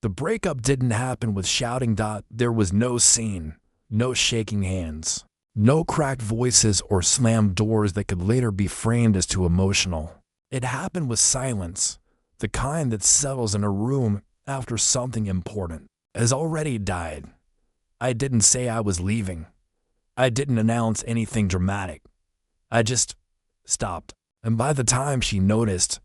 The breakup didn't happen with shouting. There was no scene, no shaking hands, no cracked voices or slammed doors that could later be framed as too emotional. It happened with silence, the kind that settles in a room after something important has already died. I didn't say I was leaving. I didn't announce anything dramatic. I just stopped. And by the time she noticed,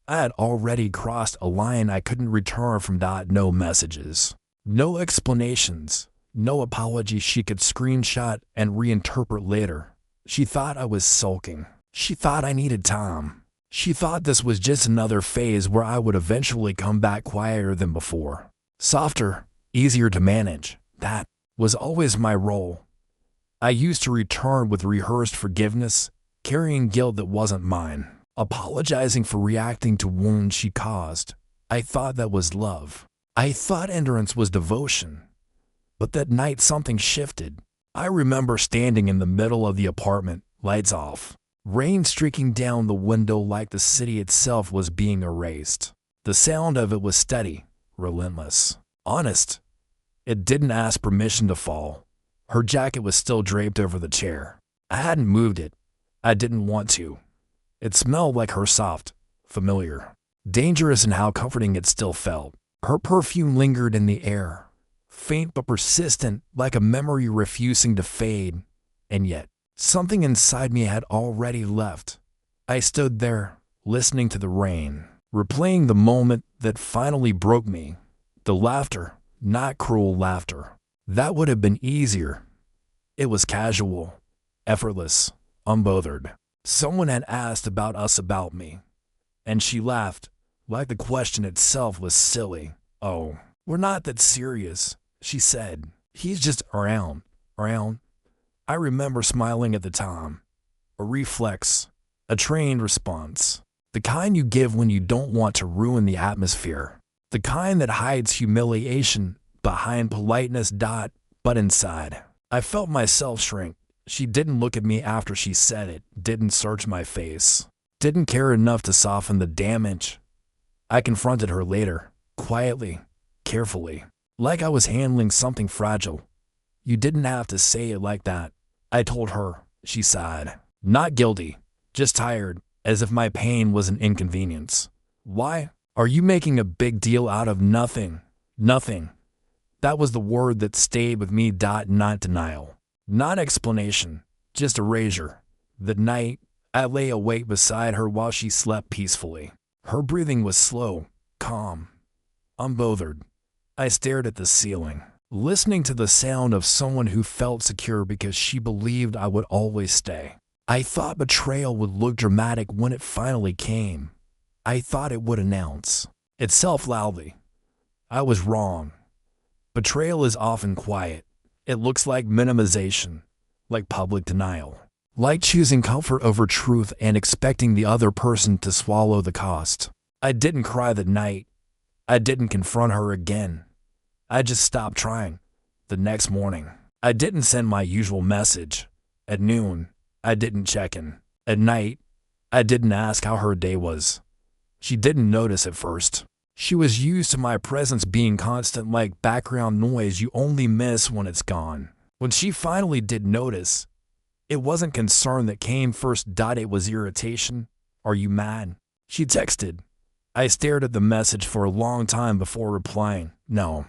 I had already crossed a line I couldn't return from. No messages, no explanations, no apology she could screenshot and reinterpret later. She thought I was sulking. She thought I needed time. She thought this was just another phase where I would eventually come back quieter than before. Softer, easier to manage. That was always my role. I used to return with rehearsed forgiveness, carrying guilt that wasn't mine, apologizing for reacting to wounds she caused. I thought that was love. I thought endurance was devotion. But that night something shifted. I remember standing in the middle of the apartment, lights off, rain streaking down the window like the city itself was being erased. The sound of it was steady, relentless, honest. It didn't ask permission to fall. Her jacket was still draped over the chair. I hadn't moved it. I didn't want to. It smelled like her, soft, familiar, dangerous in how comforting it still felt. Her perfume lingered in the air, faint but persistent, like a memory refusing to fade. And yet, something inside me had already left. I stood there, listening to the rain, replaying the moment that finally broke me. The laughter, not cruel laughter. That would have been easier. It was casual, effortless, unbothered. Someone had asked about us, about me, and she laughed, like the question itself was silly. "Oh, we're not that serious," she said. "He's just around. I remember smiling at the time. A reflex, a trained response. The kind you give when you don't want to ruin the atmosphere. The kind that hides humiliation behind politeness. But inside, I felt myself shrink. She didn't look at me after she said it, didn't search my face, didn't care enough to soften the damage. I confronted her later, quietly, carefully, like I was handling something fragile. "You didn't have to say it like that," I told her. She sighed. Not guilty, just tired, as if my pain was an inconvenience. "Why are you making a big deal out of nothing?" Nothing. That was the word that stayed with me. Not denial, not explanation, just erasure. That night, I lay awake beside her while she slept peacefully. Her breathing was slow, calm, unbothered. I stared at the ceiling, listening to the sound of someone who felt secure because she believed I would always stay. I thought betrayal would look dramatic when it finally came. I thought it would announce itself loudly. I was wrong. Betrayal is often quiet. It looks like minimization, like public denial, like choosing comfort over truth and expecting the other person to swallow the cost. I didn't cry that night. I didn't confront her again. I just stopped trying. The next morning, I didn't send my usual message. At noon, I didn't check in. At night, I didn't ask how her day was. She didn't notice at first. She was used to my presence being constant, like background noise you only miss when it's gone. When she finally did notice, it wasn't concern that came first. It was irritation. "Are you mad?" She texted. I stared at the message for a long time before replying, "No."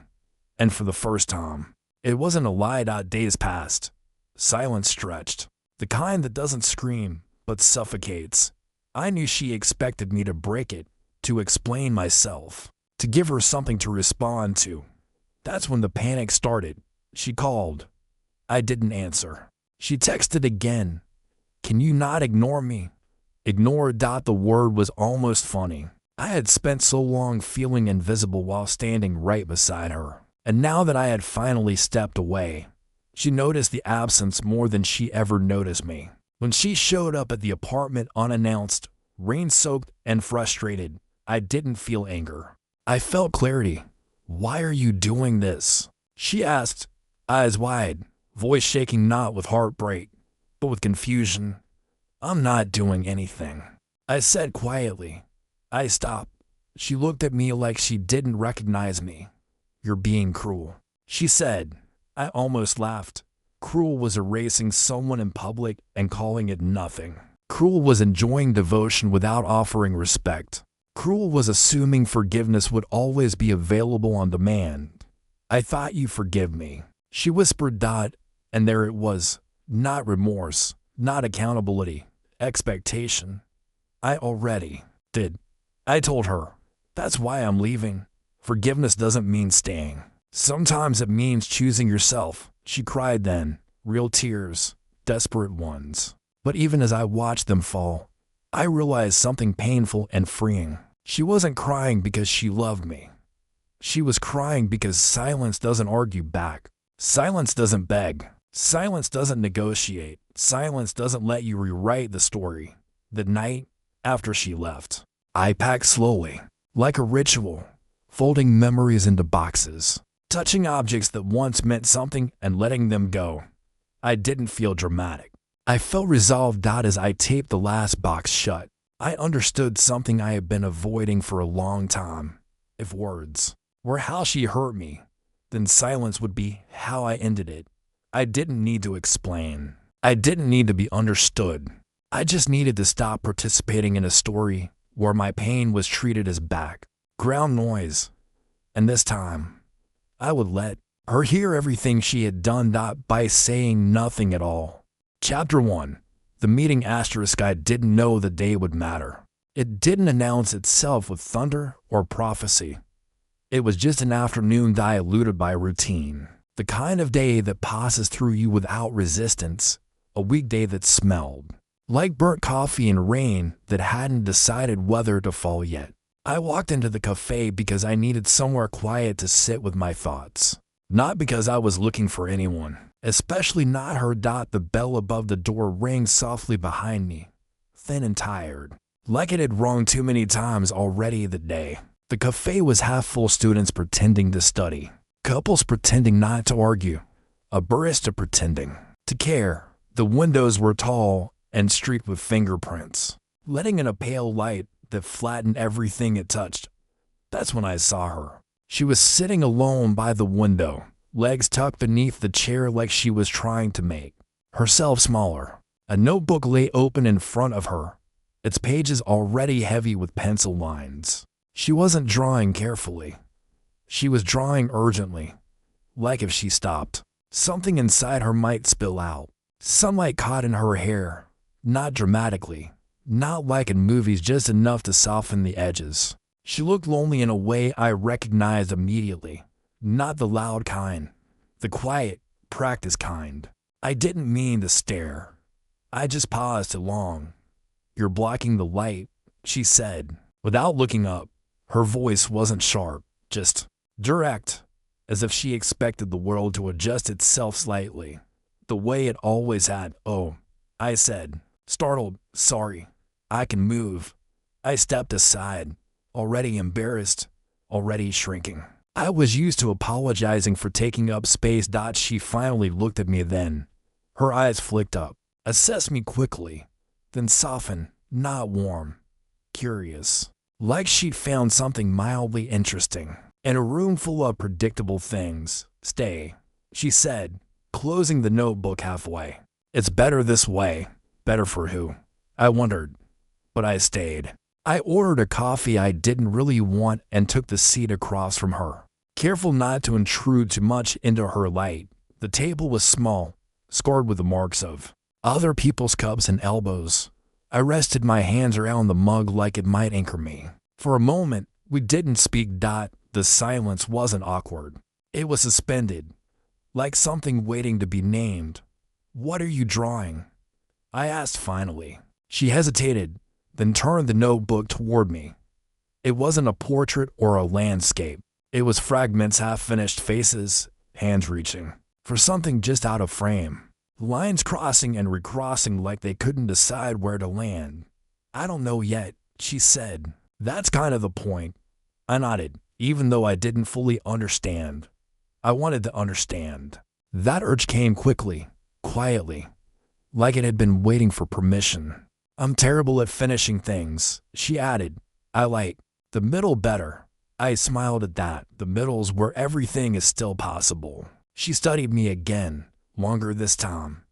And for the first time, it wasn't a lie. Days passed. Silence stretched. The kind that doesn't scream, but suffocates. I knew she expected me to break it, to explain myself, to give her something to respond to. That's when the panic started. She called. I didn't answer. She texted again. "Can you not ignore me?" Ignore. The word was almost funny. I had spent so long feeling invisible while standing right beside her. And now that I had finally stepped away, she noticed the absence more than she ever noticed me. When she showed up at the apartment unannounced, rain-soaked and frustrated, I didn't feel anger. I felt clarity. "Why are you doing this?" she asked, eyes wide, voice shaking, not with heartbreak, but with confusion. "I'm not doing anything," I said quietly. I stopped. She looked at me like she didn't recognize me. You're being cruel, she said. I almost laughed. Cruel was erasing someone in public and calling it nothing. Cruel was enjoying devotion without offering respect. Cruel was assuming forgiveness would always be available on demand. I thought you forgive me, she whispered. And there it was. Not remorse, not accountability, expectation. I already did. I told her. That's why I'm leaving. Forgiveness doesn't mean staying. Sometimes it means choosing yourself, she cried then, real tears, desperate ones. But even as I watched them fall, I realized something painful and freeing. She wasn't crying because she loved me. She was crying because silence doesn't argue back. Silence doesn't beg. Silence doesn't negotiate. Silence doesn't let you rewrite the story. The night after she left, I packed slowly, like a ritual, folding memories into boxes, touching objects that once meant something and letting them go. I didn't feel dramatic. I felt resolved. As I taped the last box shut, I understood something I had been avoiding for a long time. If words were how she hurt me, then silence would be how I ended it. I didn't need to explain. I didn't need to be understood. I just needed to stop participating in a story where my pain was treated as background noise. And this time, I would let her hear everything she had done by saying nothing at all. Chapter 1. The meeting. I didn't know the day would matter. It didn't announce itself with thunder or prophecy. It was just an afternoon diluted by routine. The kind of day that passes through you without resistance. A weekday that smelled like burnt coffee and rain that hadn't decided whether to fall yet. I walked into the cafe because I needed somewhere quiet to sit with my thoughts. Not because I was looking for anyone, especially not her. The bell above the door rang softly behind me, thin and tired, like it had rung too many times already that day. The cafe was half full, students pretending to study, couples pretending not to argue, a barista pretending to care. The windows were tall and streaked with fingerprints, letting in a pale light that flattened everything it touched. That's when I saw her. She was sitting alone by the window, legs tucked beneath the chair like she was trying to make herself smaller. A notebook lay open in front of her, its pages already heavy with pencil lines. She wasn't drawing carefully. She was drawing urgently, like if she stopped, something inside her might spill out. Sunlight caught in her hair, not dramatically, not like in movies, just enough to soften the edges. She looked lonely in a way I recognized immediately, not the loud kind, the quiet, practiced kind. I didn't mean to stare. I just paused too long. You're blocking the light, she said, without looking up. Her voice wasn't sharp, just direct, as if she expected the world to adjust itself slightly, the way it always had. Oh, I said, startled. Sorry, I can move. I stepped aside, already embarrassed, already shrinking. I was used to apologizing for taking up space. She finally looked at me then. Her eyes flicked up, assessed me quickly, then softened, not warm, curious. Like she'd found something mildly interesting. In a room full of predictable things. Stay, she said, closing the notebook halfway. It's better this way. Better for who? I wondered. But I stayed. I ordered a coffee I didn't really want and took the seat across from her, careful not to intrude too much into her light. The table was small, scored with the marks of other people's cups and elbows. I rested my hands around the mug like it might anchor me. For a moment, we didn't speak. The silence wasn't awkward. It was suspended, like something waiting to be named. What are you drawing? I asked finally. She hesitated, then turned the notebook toward me. It wasn't a portrait or a landscape. It was fragments, half-finished faces, hands reaching for something just out of frame. Lines crossing and recrossing like they couldn't decide where to land. I don't know yet, she said. That's kind of the point. I nodded, even though I didn't fully understand. I wanted to understand. That urge came quickly, quietly, like it had been waiting for permission. I'm terrible at finishing things, she added. I like the middle better. I smiled at that. The middle's where everything is still possible. She studied me again, longer this time.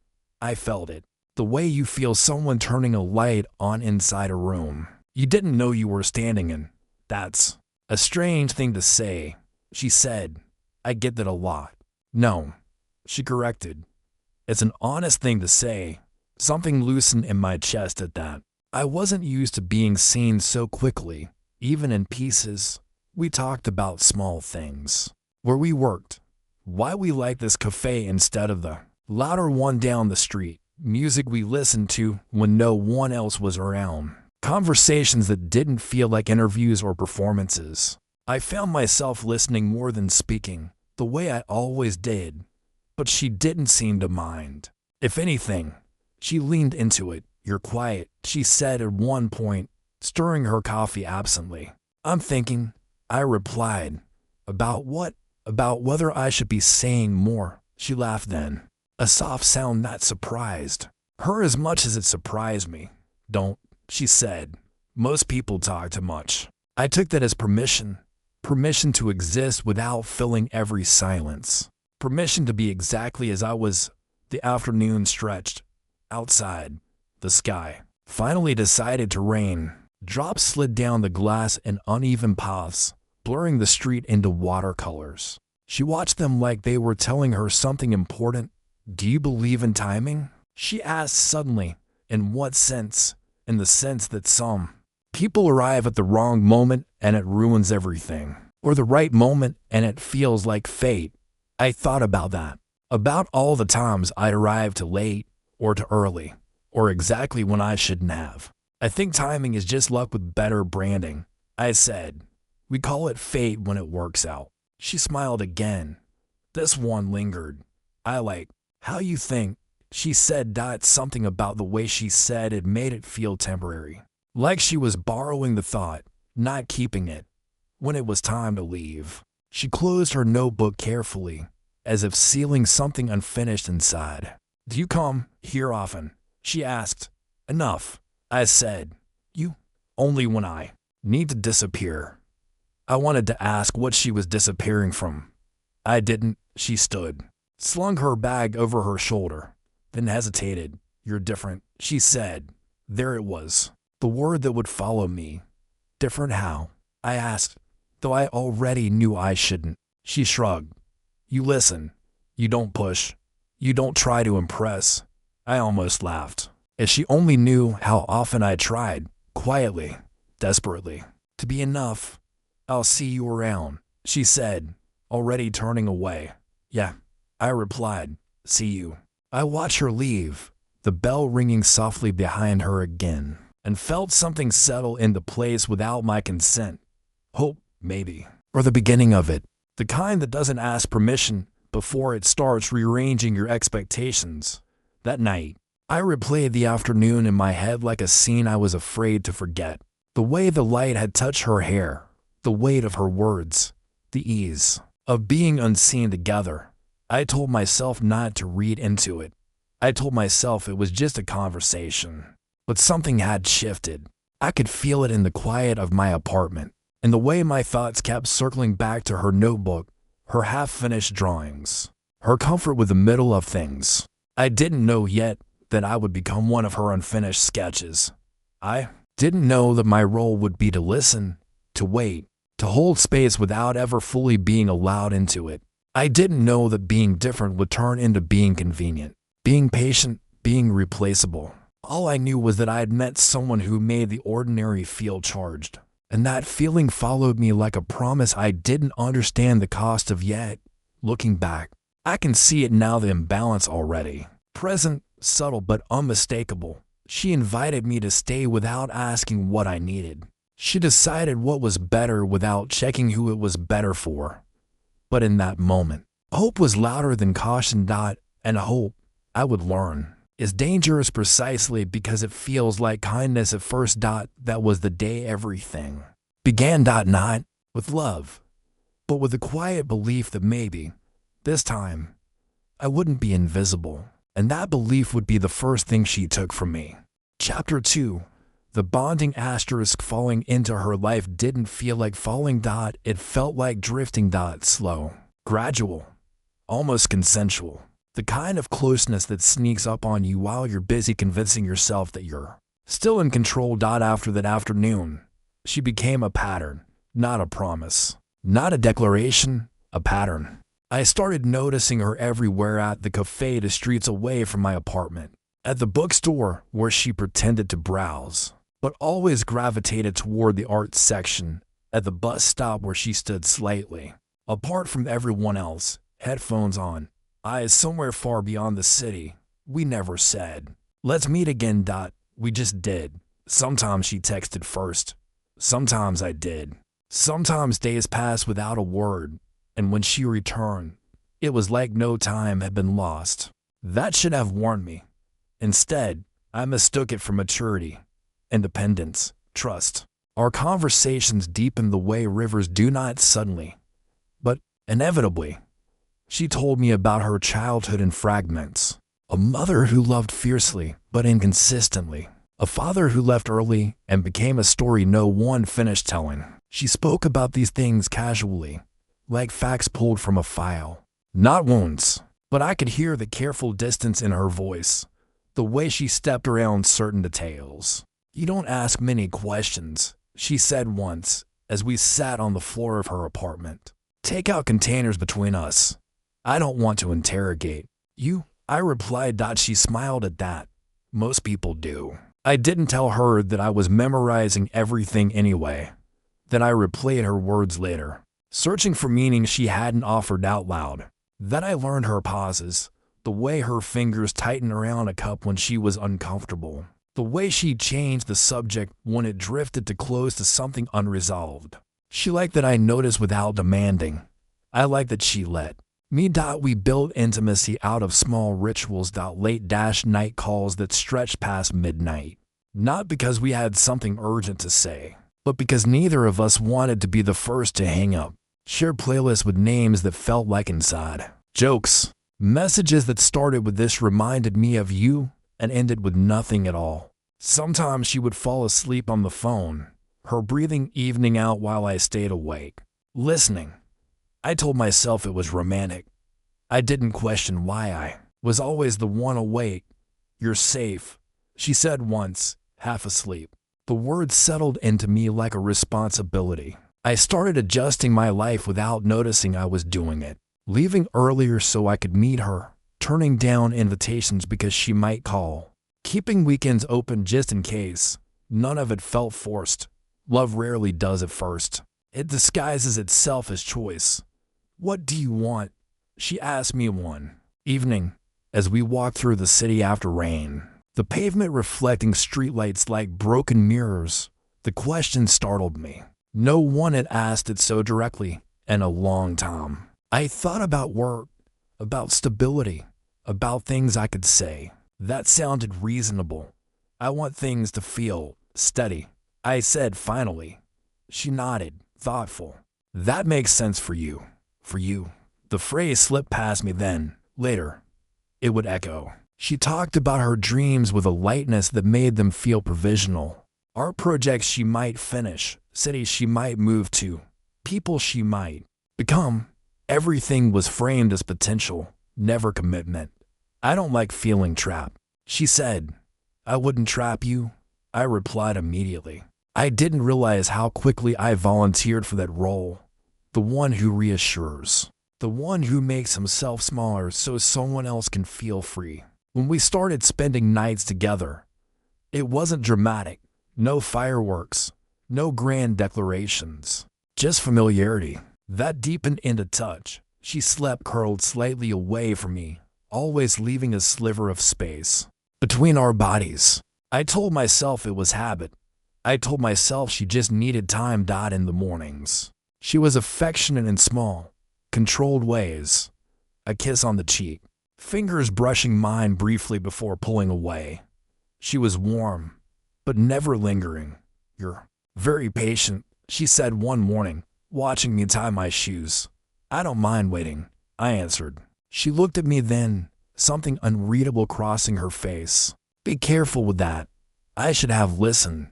I felt it. The way you feel someone turning a light on inside a room you didn't know you were standing in. That's a strange thing to say, she said. I get that a lot. No, she corrected. It's an honest thing to say. Something loosened in my chest at that. I wasn't used to being seen so quickly, even in pieces. We talked about small things. Where we worked. Why we liked this cafe instead of the louder one down the street. Music we listened to when no one else was around. Conversations that didn't feel like interviews or performances. I found myself listening more than speaking, the way I always did. But she didn't seem to mind. If anything, she leaned into it. You're quiet, she said at one point, stirring her coffee absently. I'm thinking, I replied. About what? About whether I should be saying more. She laughed then. A soft sound that surprised her as much as it surprised me. Don't, she said. Most people talk too much. I took that as permission. Permission to exist without filling every silence. Permission to be exactly as I was. The afternoon stretched. Outside, the sky finally decided to rain. Drops slid down the glass in uneven paths, blurring the street into watercolors. She watched them like they were telling her something important. Do you believe in timing? She asked suddenly. In what sense? In the sense that some people arrive at the wrong moment and it ruins everything. Or the right moment and it feels like fate. I thought about that. About all the times I'd arrived too late, or too early, or exactly when I shouldn't have. I think timing is just luck with better branding, I said. We call it fate when it works out. She smiled again. This one lingered. I like how you think, she said. Something about the way she said it made it feel temporary. Like she was borrowing the thought, not keeping it. When it was time to leave, she closed her notebook carefully, as if sealing something unfinished inside. Do you come here often? She asked. Enough, I said. You? Only when I need to disappear. I wanted to ask what she was disappearing from. I didn't. She stood, slung her bag over her shoulder, then hesitated. You're different, she said. There it was, the word that would follow me. Different how? I asked, though I already knew I shouldn't. She shrugged. You listen. You don't push. You don't try to impress. I almost laughed. If she only knew how often I tried, quietly, desperately, to be enough. I'll see you around, she said, already turning away. Yeah, I replied. See you. I watched her leave, the bell ringing softly behind her again, and felt something settle into place without my consent. Hope, maybe, or the beginning of it. The kind that doesn't ask permission before it starts rearranging your expectations. That night, I replayed the afternoon in my head like a scene I was afraid to forget. The way the light had touched her hair, the weight of her words, the ease of being unseen together. I told myself not to read into it. I told myself it was just a conversation. But something had shifted. I could feel it in the quiet of my apartment, in the way my thoughts kept circling back to her notebook, her half-finished drawings, her comfort with the middle of things. I didn't know yet that I would become one of her unfinished sketches. I didn't know that my role would be to listen, to wait, to hold space without ever fully being allowed into it. I didn't know that being different would turn into being convenient, being patient, being replaceable. All I knew was that I had met someone who made the ordinary feel charged. And that feeling followed me like a promise I didn't understand the cost of yet. Looking back, I can see it now, the imbalance already. Present, subtle but unmistakable. She invited me to stay without asking what I needed. She decided what was better without checking who it was better for. But in that moment, hope was louder than caution. And hope, I would learn, is dangerous precisely because it feels like kindness at first. That was the day everything began. Not with love, but with the quiet belief that maybe, this time, I wouldn't be invisible. And that belief would be the first thing she took from me. Chapter 2. The bonding asterisk falling into her life didn't feel like falling. It felt like drifting. Slow, gradual, almost consensual. The kind of closeness that sneaks up on you while you're busy convincing yourself that you're still in control. After that afternoon, she became a pattern, not a promise, not a declaration, a pattern. I started noticing her everywhere, at the cafe 2 streets away from my apartment, at the bookstore where she pretended to browse, but always gravitated toward the art section, at the bus stop where she stood slightly apart from everyone else, headphones on, eyes somewhere far beyond the city. We never said, "Let's meet again." We just did. Sometimes she texted first. Sometimes I did. Sometimes days passed without a word, and when she returned, it was like no time had been lost. That should have warned me. Instead, I mistook it for maturity, independence, trust. Our conversations deepened the way rivers do, not suddenly, but inevitably. She told me about her childhood in fragments. A mother who loved fiercely but inconsistently. A father who left early and became a story no one finished telling. She spoke about these things casually, like facts pulled from a file. Not wounds, but I could hear the careful distance in her voice, the way she stepped around certain details. "You don't ask many questions," she said once, as we sat on the floor of her apartment. "Take out containers between us. I don't want to interrogate you," I replied. She smiled at that. Most people do. I didn't tell her that I was memorizing everything anyway, that I replayed her words later, searching for meaning she hadn't offered out loud, that I learned her pauses, the way her fingers tightened around a cup when she was uncomfortable, the way she changed the subject when it drifted too close to something unresolved. She liked that I noticed without demanding. I liked that she let me. We built intimacy out of small rituals. Late night calls that stretched past midnight. Not because we had something urgent to say, but because neither of us wanted to be the first to hang up. Shared playlists with names that felt like inside jokes. Messages that started with "This reminded me of you" and ended with nothing at all. Sometimes she would fall asleep on the phone, her breathing evening out while I stayed awake, listening. I told myself it was romantic. I didn't question why. I was always the one awake. "You're safe," she said once, half asleep. The words settled into me like a responsibility. I started adjusting my life without noticing I was doing it. Leaving earlier so I could meet her, turning down invitations because she might call, keeping weekends open just in case. None of it felt forced. Love rarely does at first. It disguises itself as choice. "What do you want?" she asked me one evening as we walked through the city after rain, the pavement reflecting streetlights like broken mirrors. The question startled me. No one had asked it so directly in a long time. I thought about work, about stability, about things I could say. That sounded reasonable. "I want things to feel steady," I said finally. She nodded, thoughtful. "That makes sense for you. For you." The phrase slipped past me then. Later, it would echo. She talked about her dreams with a lightness that made them feel provisional. Art projects she might finish, cities she might move to, people she might become. Everything was framed as potential, never commitment. "I don't like feeling trapped," she said. "I wouldn't trap you," I replied immediately. I didn't realize how quickly I volunteered for that role. The one who reassures. The one who makes himself smaller so someone else can feel free. When we started spending nights together, it wasn't dramatic. No fireworks. No grand declarations. Just familiarity. That deepened into touch. She slept curled slightly away from me, always leaving a sliver of space between our bodies. I told myself it was habit. I told myself she just needed time. In the mornings, she was affectionate in small, controlled ways. A kiss on the cheek, fingers brushing mine briefly before pulling away. She was warm, but never lingering. "You're very patient," she said one morning, watching me tie my shoes. "I don't mind waiting," I answered. She looked at me then, something unreadable crossing her face. "Be careful with that." I should have listened,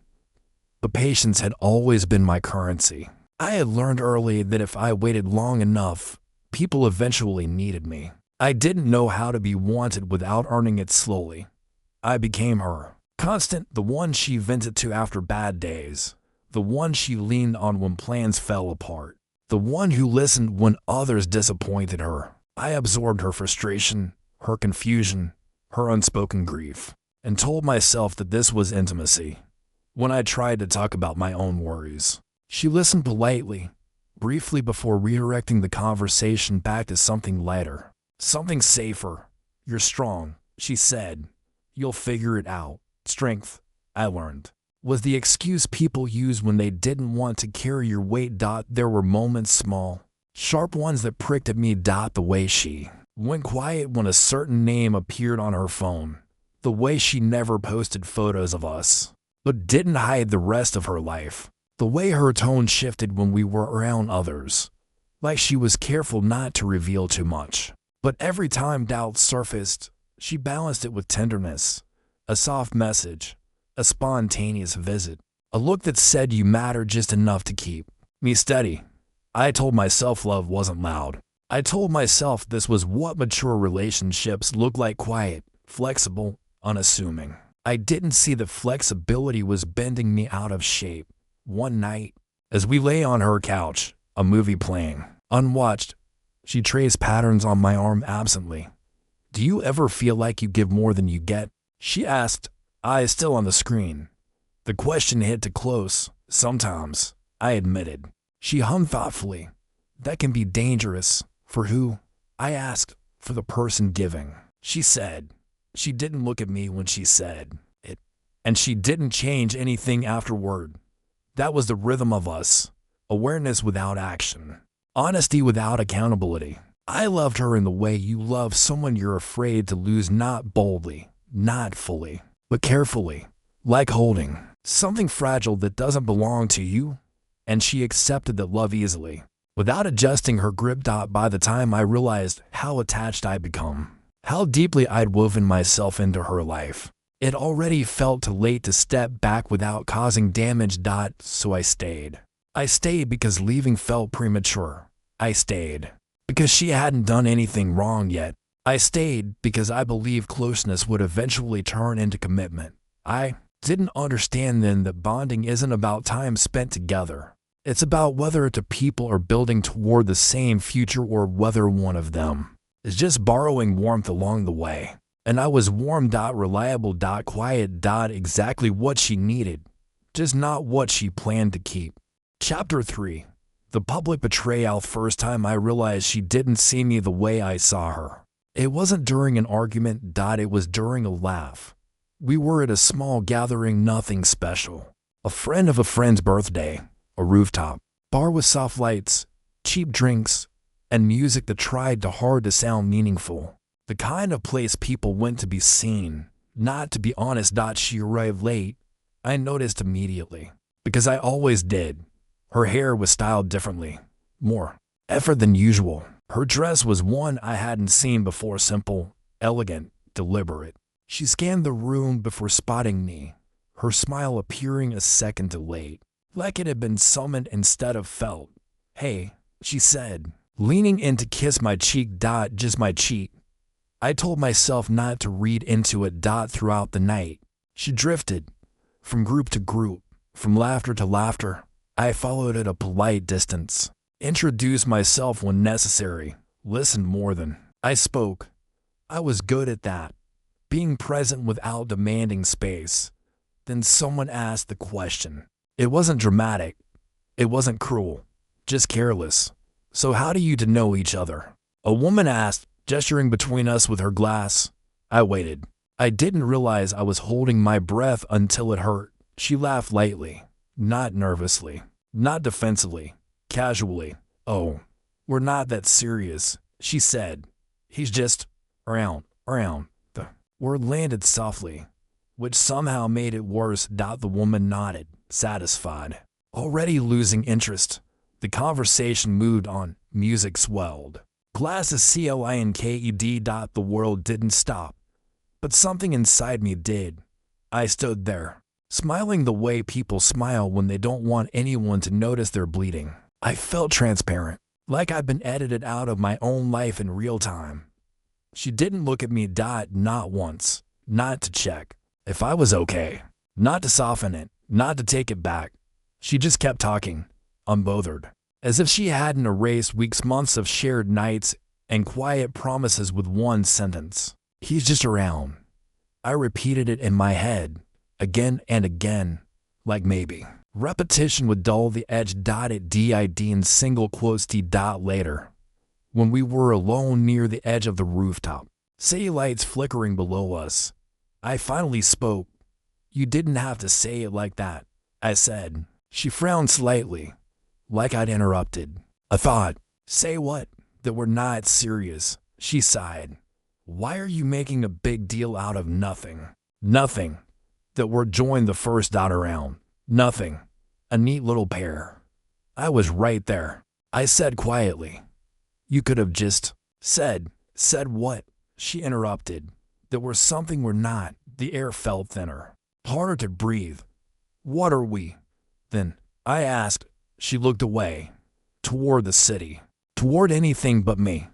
But patience had always been my currency. I had learned early that if I waited long enough, people eventually needed me. I didn't know how to be wanted without earning it slowly. I became her. Constant, the one she vented to after bad days. The one she leaned on when plans fell apart. The one who listened when others disappointed her. I absorbed her frustration, her confusion, her unspoken grief, and told myself that this was intimacy. When I tried to talk about my own worries, she listened politely, briefly before redirecting the conversation back to something lighter, something safer. "You're strong," she said. "You'll figure it out." Strength, I learned, was the excuse people used when they didn't want to carry your weight. There were moments, small, sharp ones, that pricked at me. The way she went quiet when a certain name appeared on her phone. The way she never posted photos of us, but didn't hide the rest of her life. The way her tone shifted when we were around others, like she was careful not to reveal too much. But every time doubt surfaced, she balanced it with tenderness, a soft message, a spontaneous visit, a look that said you matter just enough to keep me steady. I told myself love wasn't loud. I told myself this was what mature relationships look like: quiet, flexible, unassuming. I didn't see that flexibility was bending me out of shape. One night, as we lay on her couch, a movie playing, unwatched, she traced patterns on my arm absently. "Do you ever feel like you give more than you get?" she asked, eyes still on the screen. The question hit too close. "Sometimes," I admitted. She hummed thoughtfully. "That can be dangerous." "For who?" I asked. "For the person giving," she said. She didn't look at me when she said it, and she didn't change anything afterward. That was the rhythm of us. Awareness without action. Honesty without accountability. I loved her in the way you love someone you're afraid to lose, not boldly, not fully, but carefully, like holding something fragile that doesn't belong to you. And she accepted that love easily, without adjusting her grip. By the time I realized how attached I'd become, how deeply I'd woven myself into her life, it already felt too late to step back without causing damage. So I stayed. I stayed because leaving felt premature. I stayed because she hadn't done anything wrong yet. I stayed because I believed closeness would eventually turn into commitment. I didn't understand then that bonding isn't about time spent together. It's about whether two people are building toward the same future or whether one of them is just borrowing warmth along the way. And I was warm, reliable, quiet, exactly what she needed, just not what she planned to keep. Chapter 3. The public betrayal. First time I realized she didn't see me the way I saw her. It wasn't during an argument. It was during a laugh. We were at a small gathering, nothing special. A friend of a friend's birthday, a rooftop bar with soft lights, cheap drinks, and music that tried too hard to sound meaningful. The kind of place people went to be seen, not to be honest. She arrived late. I noticed immediately, because I always did. Her hair was styled differently, more effort than usual. Her dress was one I hadn't seen before, simple, elegant, deliberate. She scanned the room before spotting me, her smile appearing a second too late, like it had been summoned instead of felt. "Hey," she said, leaning in to kiss my cheek. Just my cheek. I told myself not to read into it. Throughout the night, she drifted, from group to group, from laughter to laughter. I followed at a polite distance, introduced myself when necessary, listened more than I spoke. I was good at that, being present without demanding space. Then someone asked the question. It wasn't dramatic. It wasn't cruel, just careless. "So how do you two know each other?" a woman asked, gesturing between us with her glass. I waited. I didn't realize I was holding my breath until it hurt. She laughed lightly, not nervously, not defensively, casually. "Oh, we're not that serious," she said. "He's just around. The word landed softly, which somehow made it worse. The woman nodded, satisfied, already losing interest. The conversation moved on. Music swelled. Glasses clinked. The world didn't stop, but something inside me did. I stood there, smiling the way people smile when they don't want anyone to notice they're bleeding. I felt transparent, like I'd been edited out of my own life in real time. She didn't look at me, not once, not to check if I was okay, not to soften it, not to take it back. She just kept talking, unbothered, as if she hadn't erased weeks, months of shared nights and quiet promises with one sentence. He's just around. I repeated it in my head, again and again, like maybe. Repetition would dull the edge. It did in single quotes. Later, when we were alone near the edge of the rooftop, city lights flickering below us, I finally spoke. You didn't have to say it like that, I said. She frowned slightly, like I'd interrupted. I thought, say what? That we're not serious, she sighed. Why are you making a big deal out of nothing? Nothing. That we're joined the first dot around. Nothing. A neat little pair. I was right there. I said quietly. You could have just said what? She interrupted. That we're something we're not. The air felt thinner, harder to breathe. What are we, then? I asked. She looked away, toward the city, toward anything but me.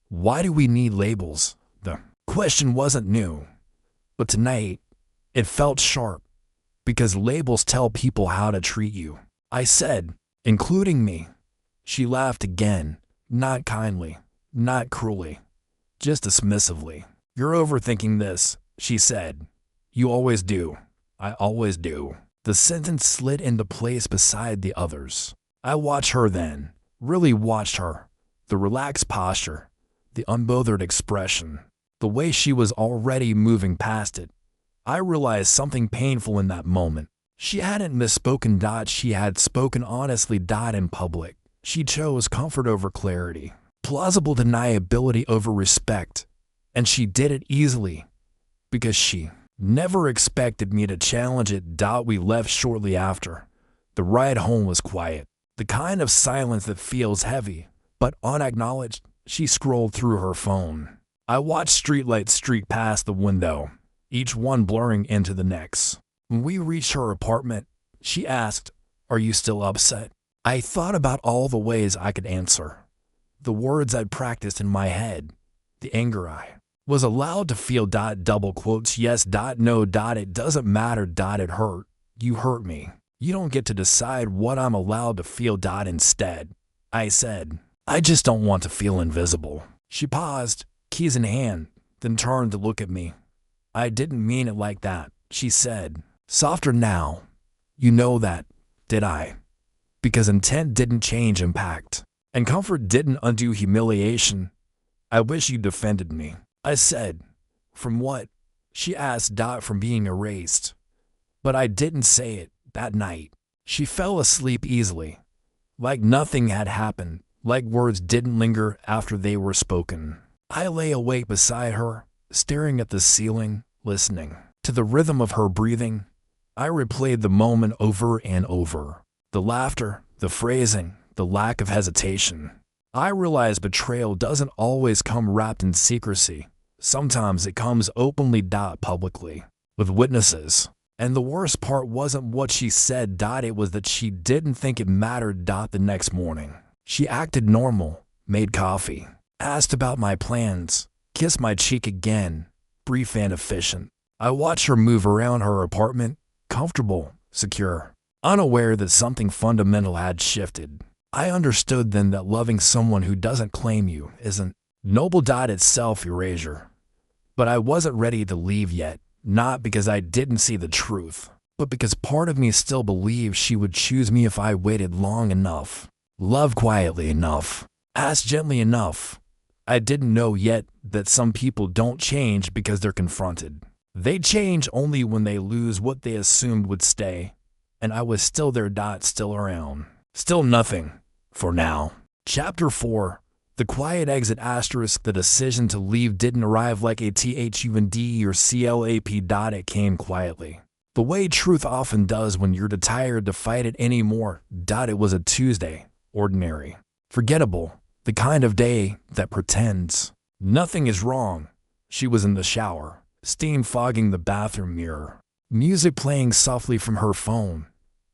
Why do we need labels? The question wasn't new, but tonight it felt sharp, because labels tell people how to treat you. I said, including me. She laughed again, not kindly, not cruelly, just dismissively. You're overthinking this, she said. You always do. I always do. The sentence slid into place beside the others. I watched her then, really watched her. The relaxed posture, the unbothered expression, the way she was already moving past it. I realized something painful in that moment. She hadn't misspoken. She had spoken honestly. In public. She chose comfort over clarity, plausible deniability over respect, and she did it easily because she never expected me to challenge it. We left shortly after. The ride home was quiet, the kind of silence that feels heavy, but unacknowledged. She scrolled through her phone. I watched streetlights streak past the window, each one blurring into the next. When we reached her apartment, she asked, "Are you still upset?" I thought about all the ways I could answer, the words I'd practiced in my head, the anger I was allowed to feel. Double quotes, yes. No. It doesn't matter. It hurt. You hurt me. You don't get to decide what I'm allowed to feel. Instead, I said, I just don't want to feel invisible. She paused, keys in hand, then turned to look at me. I didn't mean it like that, she said, softer now. You know that, did I? Because intent didn't change impact, and comfort didn't undo humiliation. I wish you defended me, I said. From what? She asked. From being erased. But I didn't say it that night. She fell asleep easily, like nothing had happened, like words didn't linger after they were spoken. I lay awake beside her, staring at the ceiling, listening to the rhythm of her breathing. I replayed the moment over and over. The laughter, the phrasing, the lack of hesitation. I realized betrayal doesn't always come wrapped in secrecy. Sometimes it comes openly. Publicly, with witnesses. And the worst part wasn't what she said. It was that she didn't think it mattered. The next morning, she acted normal, made coffee, asked about my plans, kissed my cheek again, brief and efficient. I watched her move around her apartment, comfortable, secure, unaware that something fundamental had shifted. I understood then that loving someone who doesn't claim you isn't noble. It's self-erasure. But I wasn't ready to leave yet, not because I didn't see the truth, but because part of me still believed she would choose me if I waited long enough, loved quietly enough, asked gently enough. I didn't know yet that some people don't change because they're confronted. They change only when they lose what they assumed would stay. And I was still there. Still around. Still nothing. For now. Chapter 4. The quiet exit. The decision to leave didn't arrive like a THUND or CLAP. It came quietly. The way truth often does when you're too tired to fight it anymore. It was a Tuesday. Ordinary. Forgettable. The kind of day that pretends nothing is wrong. She was in the shower, steam fogging the bathroom mirror. music playing softly from her phone.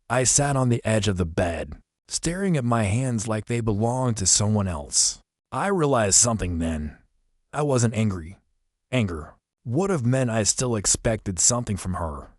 I sat on the edge of the bed, staring at my hands like they belonged to someone else. I realized something then. I wasn't angry. Anger would have meant I still expected something from her.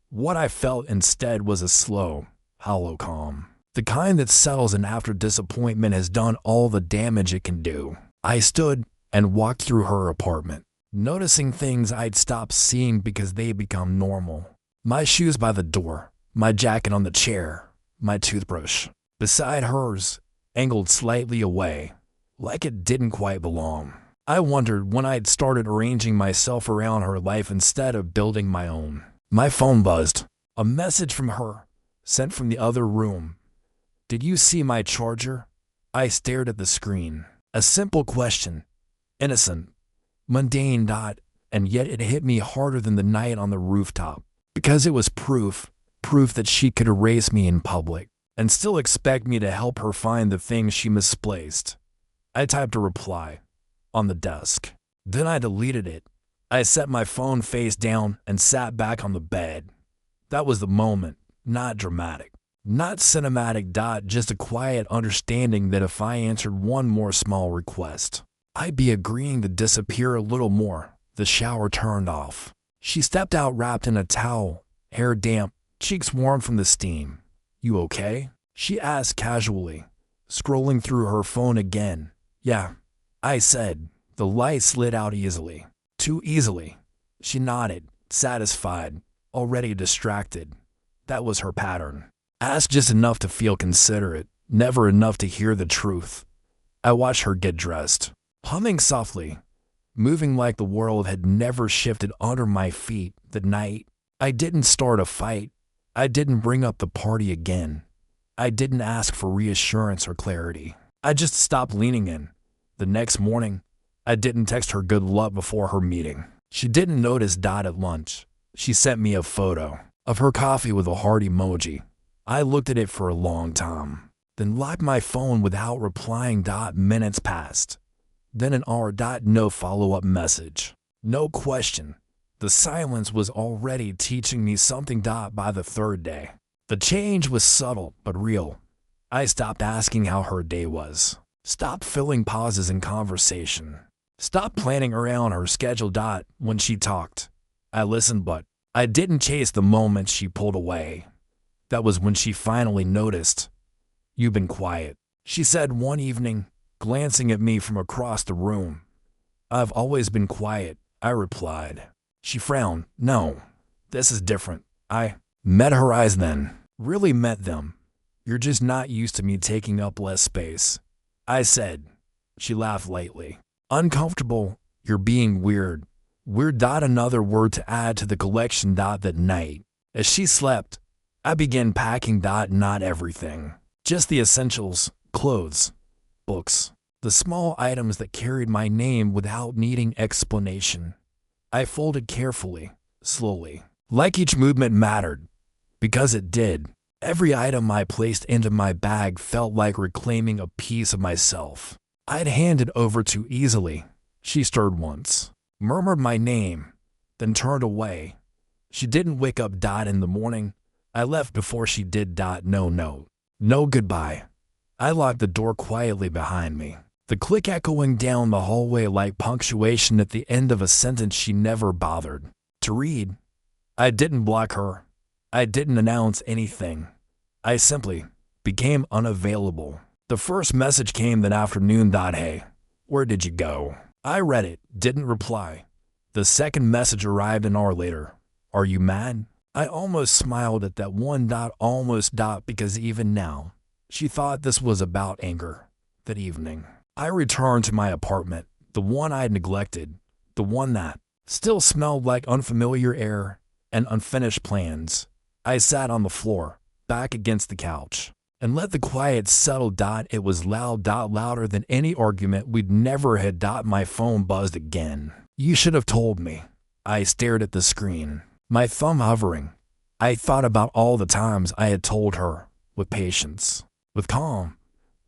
What I felt instead was a slow, hollow calm. The kind that settles in after disappointment has done all the damage it can do. I stood and walked through her apartment, noticing things I'd stopped seeing because they become normal. My shoes by the door, my jacket on the chair, my toothbrush beside hers, angled slightly away, like it didn't quite belong. I wondered when I'd started arranging myself around her life instead of building my own. My phone buzzed. A message from her, sent from the other room. "Did you see my charger?" I stared at the screen. A simple question. Innocent. Mundane. And yet it hit me harder than the night on the rooftop. Because it was proof that she could erase me in public and still expect me to help her find the things she misplaced. I typed a reply on the desk. Then I deleted it. I set my phone face down and sat back on the bed. That was the moment, not dramatic, not cinematic. Just a quiet understanding that if I answered one more small request, I'd be agreeing to disappear a little more. The shower turned off. She stepped out wrapped in a towel, hair damp, cheeks warm from the steam. "You okay?" she asked casually, scrolling through her phone again. "Yeah," I said. The light slid out easily. Too easily. She nodded, satisfied, already distracted. That was her pattern. Ask just enough to feel considerate, never enough to hear the truth. I watched her get dressed, humming softly, moving like the world had never shifted under my feet. That night, I didn't start a fight. I didn't bring up the party again. I didn't ask for reassurance or clarity. I just stopped leaning in. The next morning, I didn't text her good luck before her meeting. She didn't notice. At lunch, she sent me a photo of her coffee with a heart emoji. I looked at it for a long time, then locked my phone without replying. Minutes passed. Then an hour. No follow-up message. No question. The silence was already teaching me something. By the third day, the change was subtle but real. I stopped asking how her day was. Stopped filling pauses in conversation. Stopped planning around her schedule. When she talked, I listened, but I didn't chase the moment she pulled away. That was when she finally noticed. "You've been quiet," she said one evening, glancing at me from across the room. "I've always been quiet," I replied. She frowned. "No, this is different." I met her eyes then. Really met them. "You're just not used to me taking up less space," I said. She laughed lightly. "Uncomfortable. You're being weird." Weird. Another word to add to the collection. That night, as she slept, I began packing. Not everything. Just the essentials. Clothes. Books. The small items that carried my name without needing explanation. I folded carefully, slowly. Like each movement mattered. Because it did. Every item I placed into my bag felt like reclaiming a piece of myself. I'd handed over too easily. She stirred once, murmured my name, then turned away. She didn't wake up. In the morning, I left before she did. No note, no goodbye. I locked the door quietly behind me, the click echoing down the hallway like punctuation at the end of a sentence she never bothered to read. I didn't block her. I didn't announce anything. I simply became unavailable. The first message came that afternoon. "Hey, where did you go?" I read it, didn't reply. The second message arrived an hour later. "Are you mad?" I almost smiled at that one. Almost. Because even now, she thought this was about anger. That evening, I returned to my apartment, the one I'd neglected, the one that still smelled like unfamiliar air and unfinished plans. I sat on the floor, back against the couch, and let the quiet settle. It was loud. Louder than any argument we'd never had. My phone buzzed again. "You should have told me." I stared at the screen, my thumb hovering. I thought about all the times I had told her, with patience, with calm,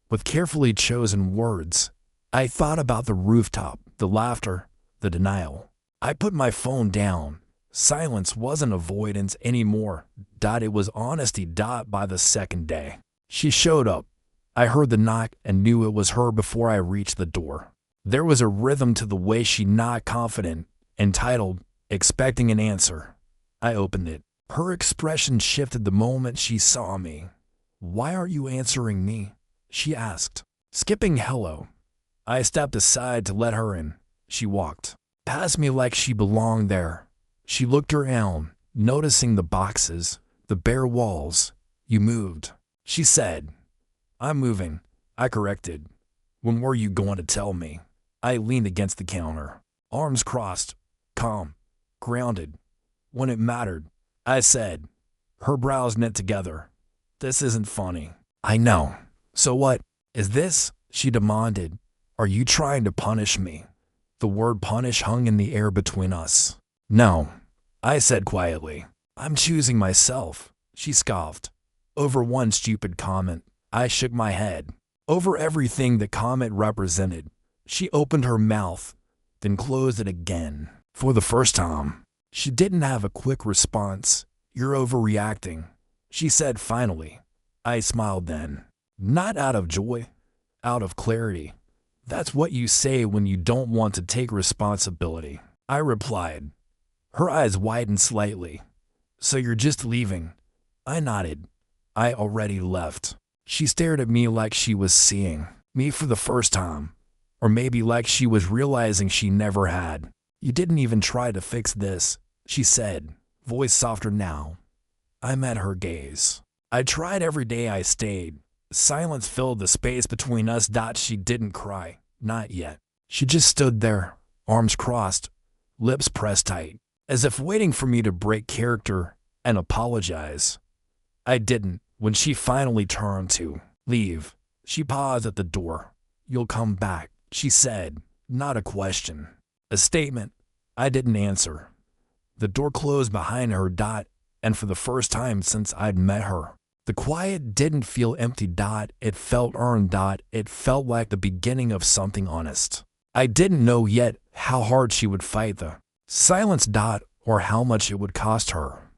with carefully chosen words. I thought about the rooftop, the laughter, the denial. I put my phone down, Silence wasn't avoidance anymore. It was honesty. By the second day she showed up, I heard the knock and knew it was her before I reached the door. There was a rhythm to the way she knocked, confident, entitled, expecting an answer. I opened it. Her expression shifted the moment she saw me. "Why are you answering me?" she asked. Skipping hello, I stepped aside to let her in. She walked past me like she belonged there. She looked around, noticing the boxes, the bare walls. "You moved," she said. "I'm moving," I corrected. "When were you going to tell me?" I leaned against the counter, arms crossed, calm, grounded. "When it mattered," I said. Her brows knit together. "This isn't funny." "I know. So what is this?" she demanded. "Are you trying to punish me?" The word punish hung in the air between us. "No," I said quietly. "I'm choosing myself," she scoffed. "Over one stupid comment." I shook my head. "Over everything the comment represented." She opened her mouth, then closed it again. For the first time, she didn't have a quick response. "You're overreacting," she said finally. I smiled then. Not out of joy, out of clarity. "That's what you say when you don't want to take responsibility," I replied. Her eyes widened slightly. "So you're just leaving?" I nodded. I already left. She stared at me like she was seeing me for the first time, or maybe like she was realizing she never had. "You didn't even try to fix this," she said, voice softer now. I met her gaze. "I tried every day I stayed." Silence filled the space between us. She didn't cry. Not yet. She just stood there, arms crossed, lips pressed tight, as if waiting for me to break character and apologize. I didn't. When she finally turned to leave, she paused at the door. "You'll come back," she said. Not a question, a statement. I didn't answer. The door closed behind her. And for the first time since I'd met her, the quiet didn't feel empty. It felt earned. It felt like the beginning of something honest. I didn't know yet how hard she would fight the silence. Or how much it would cost her.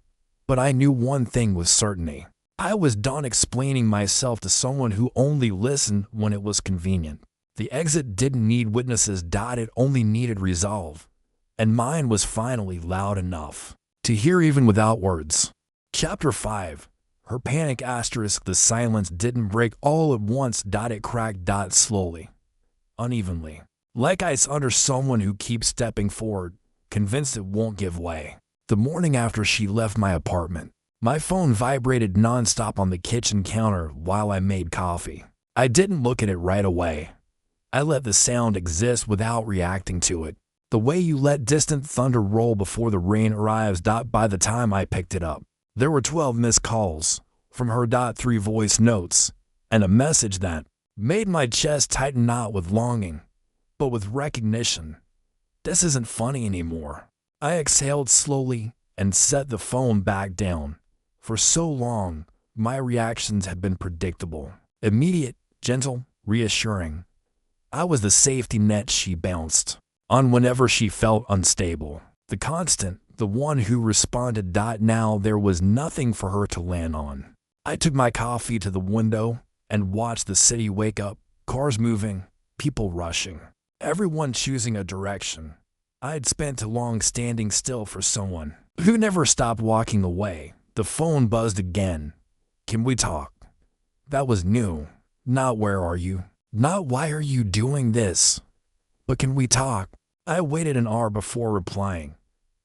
But I knew one thing with certainty. I was done explaining myself to someone who only listened when it was convenient. The exit didn't need witnesses. It only needed resolve. And mine was finally loud enough to hear even without words. Chapter 5. Her panic asterisk. The silence didn't break all at once. It cracked. Slowly, unevenly, like ice under someone who keeps stepping forward, convinced it won't give way. The morning after she left my apartment, my phone vibrated nonstop on the kitchen counter while I made coffee. I didn't look at it right away. I let the sound exist without reacting to it. The way you let distant thunder roll before the rain arrives. By the time I picked it up, there were 12 missed calls from her. 3 voice notes, and a message that made my chest tighten, not with longing, but with recognition. This isn't funny anymore. I exhaled slowly and set the phone back down. For so long, my reactions had been predictable, immediate, gentle, reassuring. I was the safety net she bounced on whenever she felt unstable. The constant, the one who responded. Now there was nothing for her to land on. I took my coffee to the window and watched the city wake up, cars moving, people rushing, everyone choosing a direction. I'd spent too long standing still for someone who never stopped walking away. The phone buzzed again. "Can we talk?" That was new. Not "where are you?" Not "why are you doing this?" But "can we talk?" I waited an hour before replying.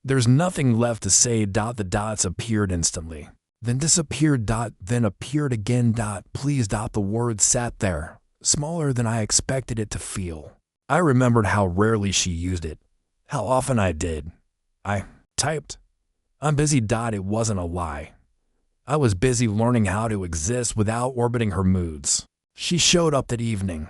There's nothing left to say. The dots appeared instantly, then disappeared. Then appeared again. Please. The word sat there, smaller than I expected it to feel. I remembered how rarely she used it, how often I did. I typed, "I'm busy." It wasn't a lie. I was busy learning how to exist without orbiting her moods. She showed up that evening.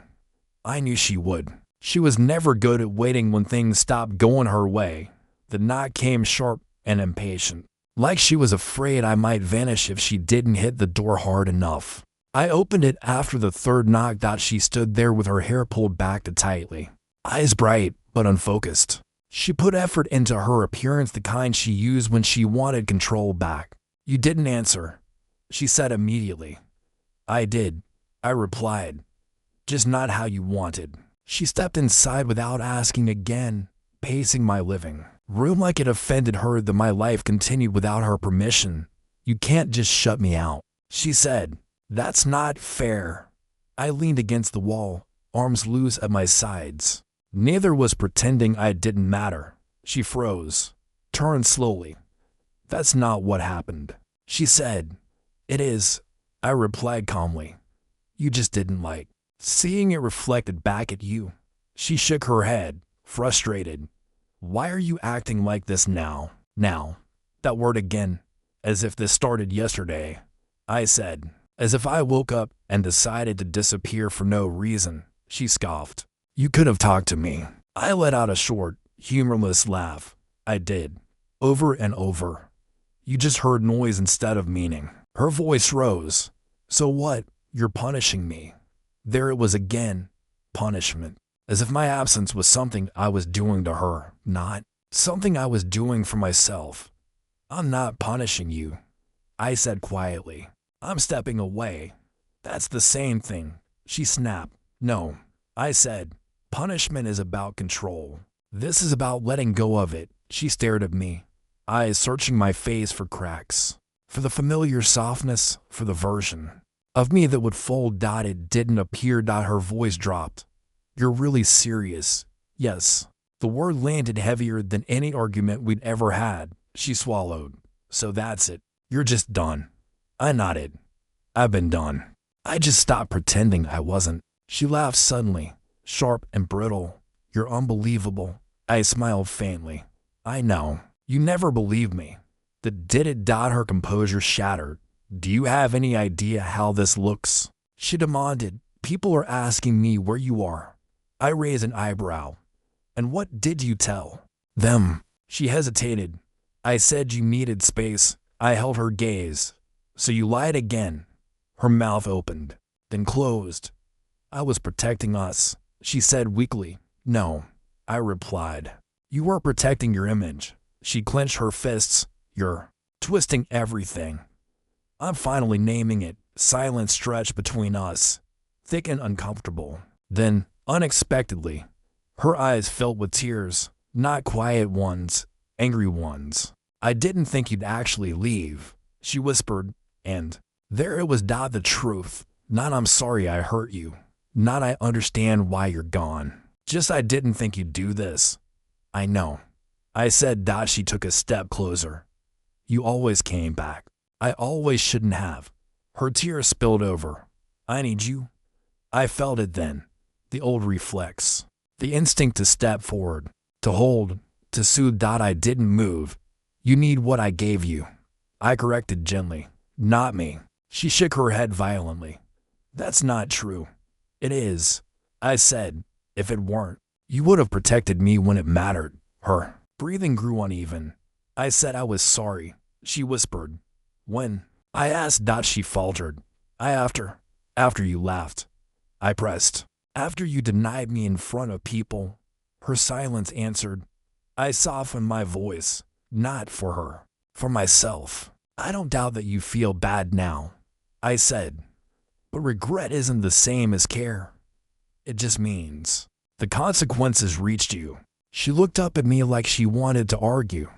I knew she would. She was never good at waiting when things stopped going her way. The knock came sharp and impatient, like she was afraid I might vanish if she didn't hit the door hard enough. I opened it after the third knock. She stood there with her hair pulled back tightly, eyes bright but unfocused. She put effort into her appearance, the kind she used when she wanted control back. You didn't answer, she said immediately. I did, I replied. Just not how you wanted. She stepped inside without asking again, pacing my living room like it offended her that my life continued without her permission. You can't just shut me out, she said. That's not fair. I leaned against the wall, arms loose at my sides. Neither was pretending I didn't matter. She froze, turned slowly. That's not what happened, she said. It is, I replied calmly. You just didn't like seeing it reflected back at you. She shook her head, frustrated. Why are you acting like this now? Now. That word again, as if this started yesterday. I said, as if I woke up and decided to disappear for no reason. She scoffed. You could have talked to me. I let out a short, humorless laugh. I did. Over and over. You just heard noise instead of meaning. Her voice rose. So what? You're punishing me. There it was again. Punishment. As if my absence was something I was doing to her, not something I was doing for myself. I'm not punishing you, I said quietly. I'm stepping away. That's the same thing, she snapped. No, I said. Punishment is about control. This is about letting go of it. She stared at me, eyes searching my face for cracks, for the familiar softness, for the version of me that would fold. It didn't appear. Her voice dropped. You're really serious? Yes. The word landed heavier than any argument we'd ever had. She swallowed. So that's it. You're just done. I nodded. I've been done. I just stopped pretending I wasn't. She laughed suddenly, sharp and brittle. You're unbelievable. I smiled faintly. I know. You never believed me. Did it? Her composure shattered. Do you have any idea how this looks? She demanded. People are asking me where you are. I raised an eyebrow. And what did you tell them? She hesitated. I said you needed space. I held her gaze. So you lied again. Her mouth opened, then closed. I was protecting us, she said weakly. No, I replied. You were protecting your image. She clenched her fists. You're twisting everything. I'm finally naming it. Silence stretched between us, thick and uncomfortable. Then, unexpectedly, her eyes filled with tears, not quiet ones, angry ones. I didn't think you'd actually leave, she whispered, and there it was. The truth. Not I'm sorry I hurt you. Not I understand why you're gone. Just I didn't think you'd do this. I know, I said. She took a step closer. You always came back. I always shouldn't have. Her tears spilled over. I need you. I felt it then. The old reflex. The instinct to step forward. To hold. To soothe. I didn't move. You need what I gave you, I corrected gently. Not me. She shook her head violently. That's not true. It is, I said. If it weren't, you would have protected me when it mattered. Her breathing grew uneven. I said I was sorry, she whispered. When? I asked. She faltered. After you left. I pressed. After you denied me in front of people. Her silence answered. I softened my voice. Not for her. For myself. I don't doubt that you feel bad now, I said. But regret isn't the same as care. It just means the consequences reached you. She looked up at me like she wanted to argue,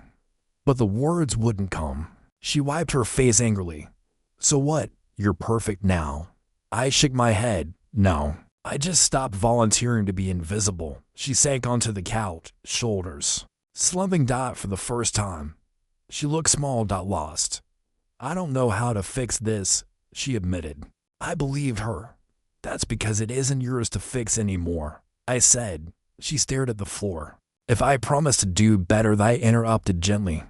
but the words wouldn't come. She wiped her face angrily. So what? You're perfect now. I shook my head. No. I just stopped volunteering to be invisible. She sank onto the couch, shoulders slumping. For the first time. She looked small. Lost. I don't know how to fix this, she admitted. I believed her. That's because it isn't yours to fix anymore, I said. She stared at the floor. If I promised to do better, I interrupted gently.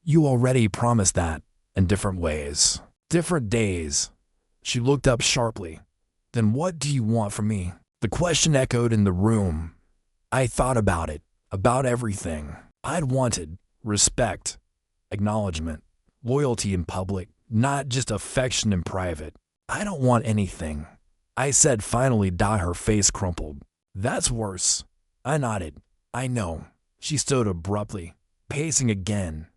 You already promised that, in different ways. Different days. She looked up sharply. Then what do you want from me? The question echoed in the room. I thought about it, about everything. I'd wanted respect, acknowledgement, loyalty in public, not just affection in private. I don't want anything, I said finally. Her face crumpled. That's worse. I nodded. I know. She stood abruptly, pacing again.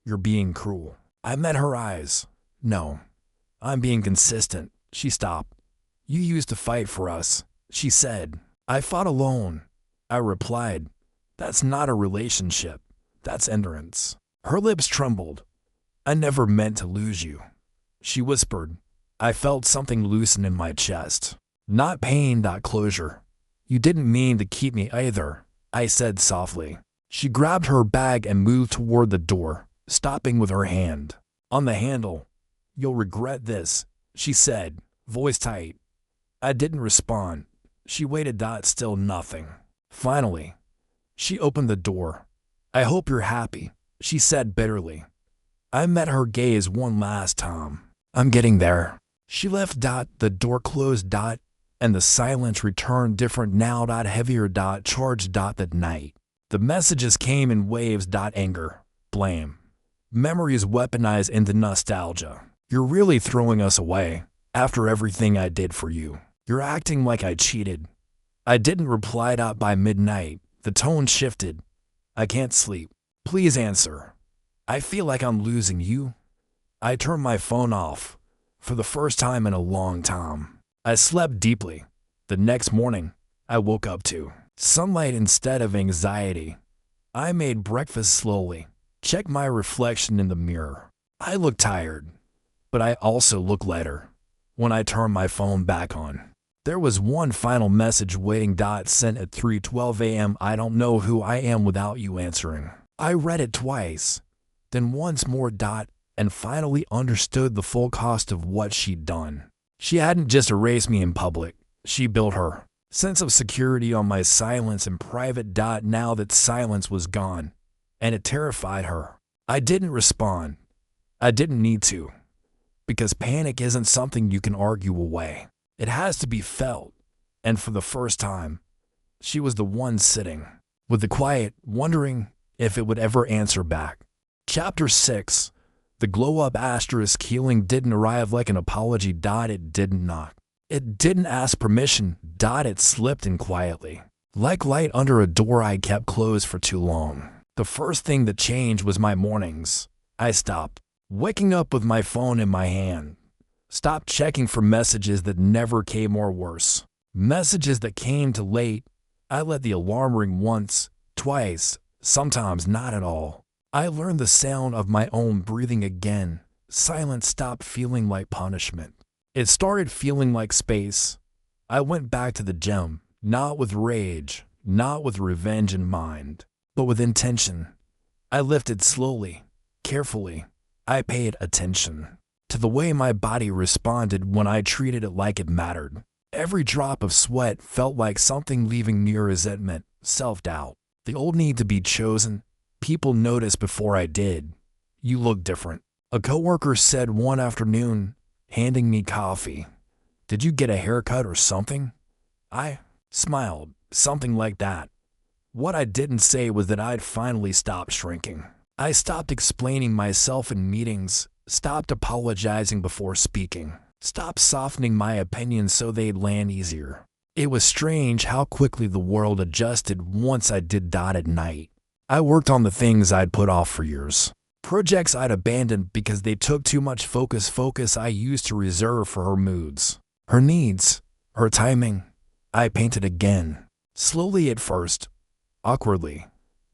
You're being cruel. I met her eyes. No, I'm being consistent. She stopped. You used to fight for us, she said. I fought alone. I replied. That's not a relationship. That's endurance. Her lips trembled. I never meant to lose you, she whispered. I felt something loosen in my chest. Not pain, not closure. You didn't mean to keep me either, I said softly. She grabbed her bag and moved toward the door, stopping with her hand on the handle. You'll regret this, she said, voice tight. I didn't respond. She waited. Still nothing. Finally, she opened the door. I hope you're happy, she said bitterly. I met her gaze one last time. I'm getting there. She left. The door closed. And the silence returned, different now. Heavier. Charged. That night, the messages came in waves. Anger, blame, memories weaponized into nostalgia. You're really throwing us away after everything I did for you. You're acting like I cheated. I didn't reply. By midnight, the tone shifted. I can't sleep. Please answer. I feel like I'm losing you. I turned my phone off. For the first time in a long time, I slept deeply. The next morning, I woke up to sunlight instead of anxiety. I made breakfast slowly, checked my reflection in the mirror. I looked tired, but I also looked lighter. When I turned my phone back on, there was one final message waiting. Sent at 3:12 a.m. I don't know who I am without you answering. I read it twice, then once more. And finally understood the full cost of what she'd done. She hadn't just erased me in public. She built her sense of security on my silence in private. Now that silence was gone, and it terrified her. I didn't respond. I didn't need to. Because panic isn't something you can argue away. It has to be felt. And for the first time, she was the one sitting with the quiet, wondering if it would ever answer back. Chapter 6. The glow-up asterisk healing didn't arrive like an apology. It didn't knock. It didn't ask permission. It slipped in quietly, like light under a door I kept closed for too long. The first thing that changed was my mornings. I stopped waking up with my phone in my hand. Stopped checking for messages that never came, or worse, messages that came too late. I let the alarm ring once, twice, sometimes not at all. I learned the sound of my own breathing again. Silence stopped feeling like punishment. It started feeling like space. I went back to the gym, not with rage, not with revenge in mind, but with intention. I lifted slowly, carefully. I paid attention to the way my body responded when I treated it like it mattered. Every drop of sweat felt like something leaving near resentment, self-doubt, the old need to be chosen. People noticed before I did. You look different, a coworker said one afternoon, handing me coffee. Did you get a haircut or something? I smiled, something like that. What I didn't say was that I'd finally stopped shrinking. I stopped explaining myself in meetings, stopped apologizing before speaking, stopped softening my opinions so they'd land easier. It was strange how quickly the world adjusted once I did. At night, I worked on the things I'd put off for years. Projects I'd abandoned because they took too much focus I used to reserve for her moods, her needs, her timing. I painted again, slowly at first, awkwardly.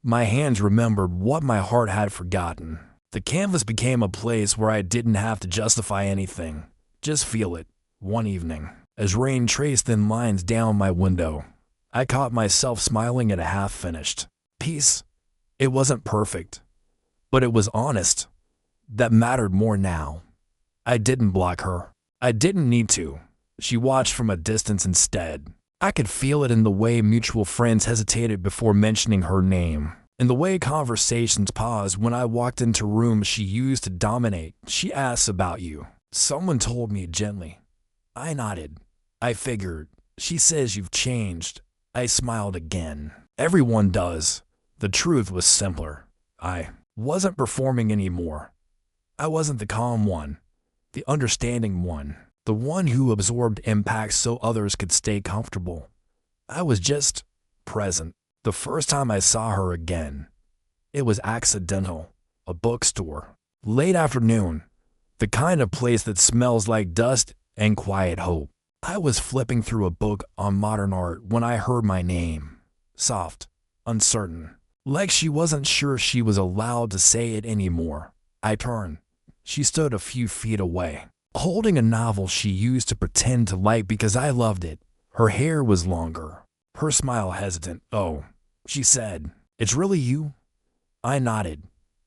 My hands remembered what my heart had forgotten. The canvas became a place where I didn't have to justify anything, just feel it. One evening, as rain traced thin lines down my window, I caught myself smiling at a half-finished piece. It wasn't perfect, but it was honest. That mattered more now. I didn't block her. I didn't need to. She watched from a distance instead. I could feel it in the way mutual friends hesitated before mentioning her name, in the way conversations paused when I walked into rooms she used to dominate. She asks about you. Someone told me gently. I nodded. I figured. She says you've changed. I smiled again. Everyone does. The truth was simpler. I wasn't performing anymore. I wasn't the calm one, the understanding one, the one who absorbed impacts so others could stay comfortable. I was just present. The first time I saw her again, it was accidental. A bookstore. Late afternoon. The kind of place that smells like dust and quiet hope. I was flipping through a book on modern art when I heard my name. Soft, uncertain, like she wasn't sure she was allowed to say it anymore. I turned. She stood a few feet away, holding a novel she used to pretend to like because I loved it. Her hair was longer. Her smile hesitant. "Oh," she said. "It's really you?" I nodded.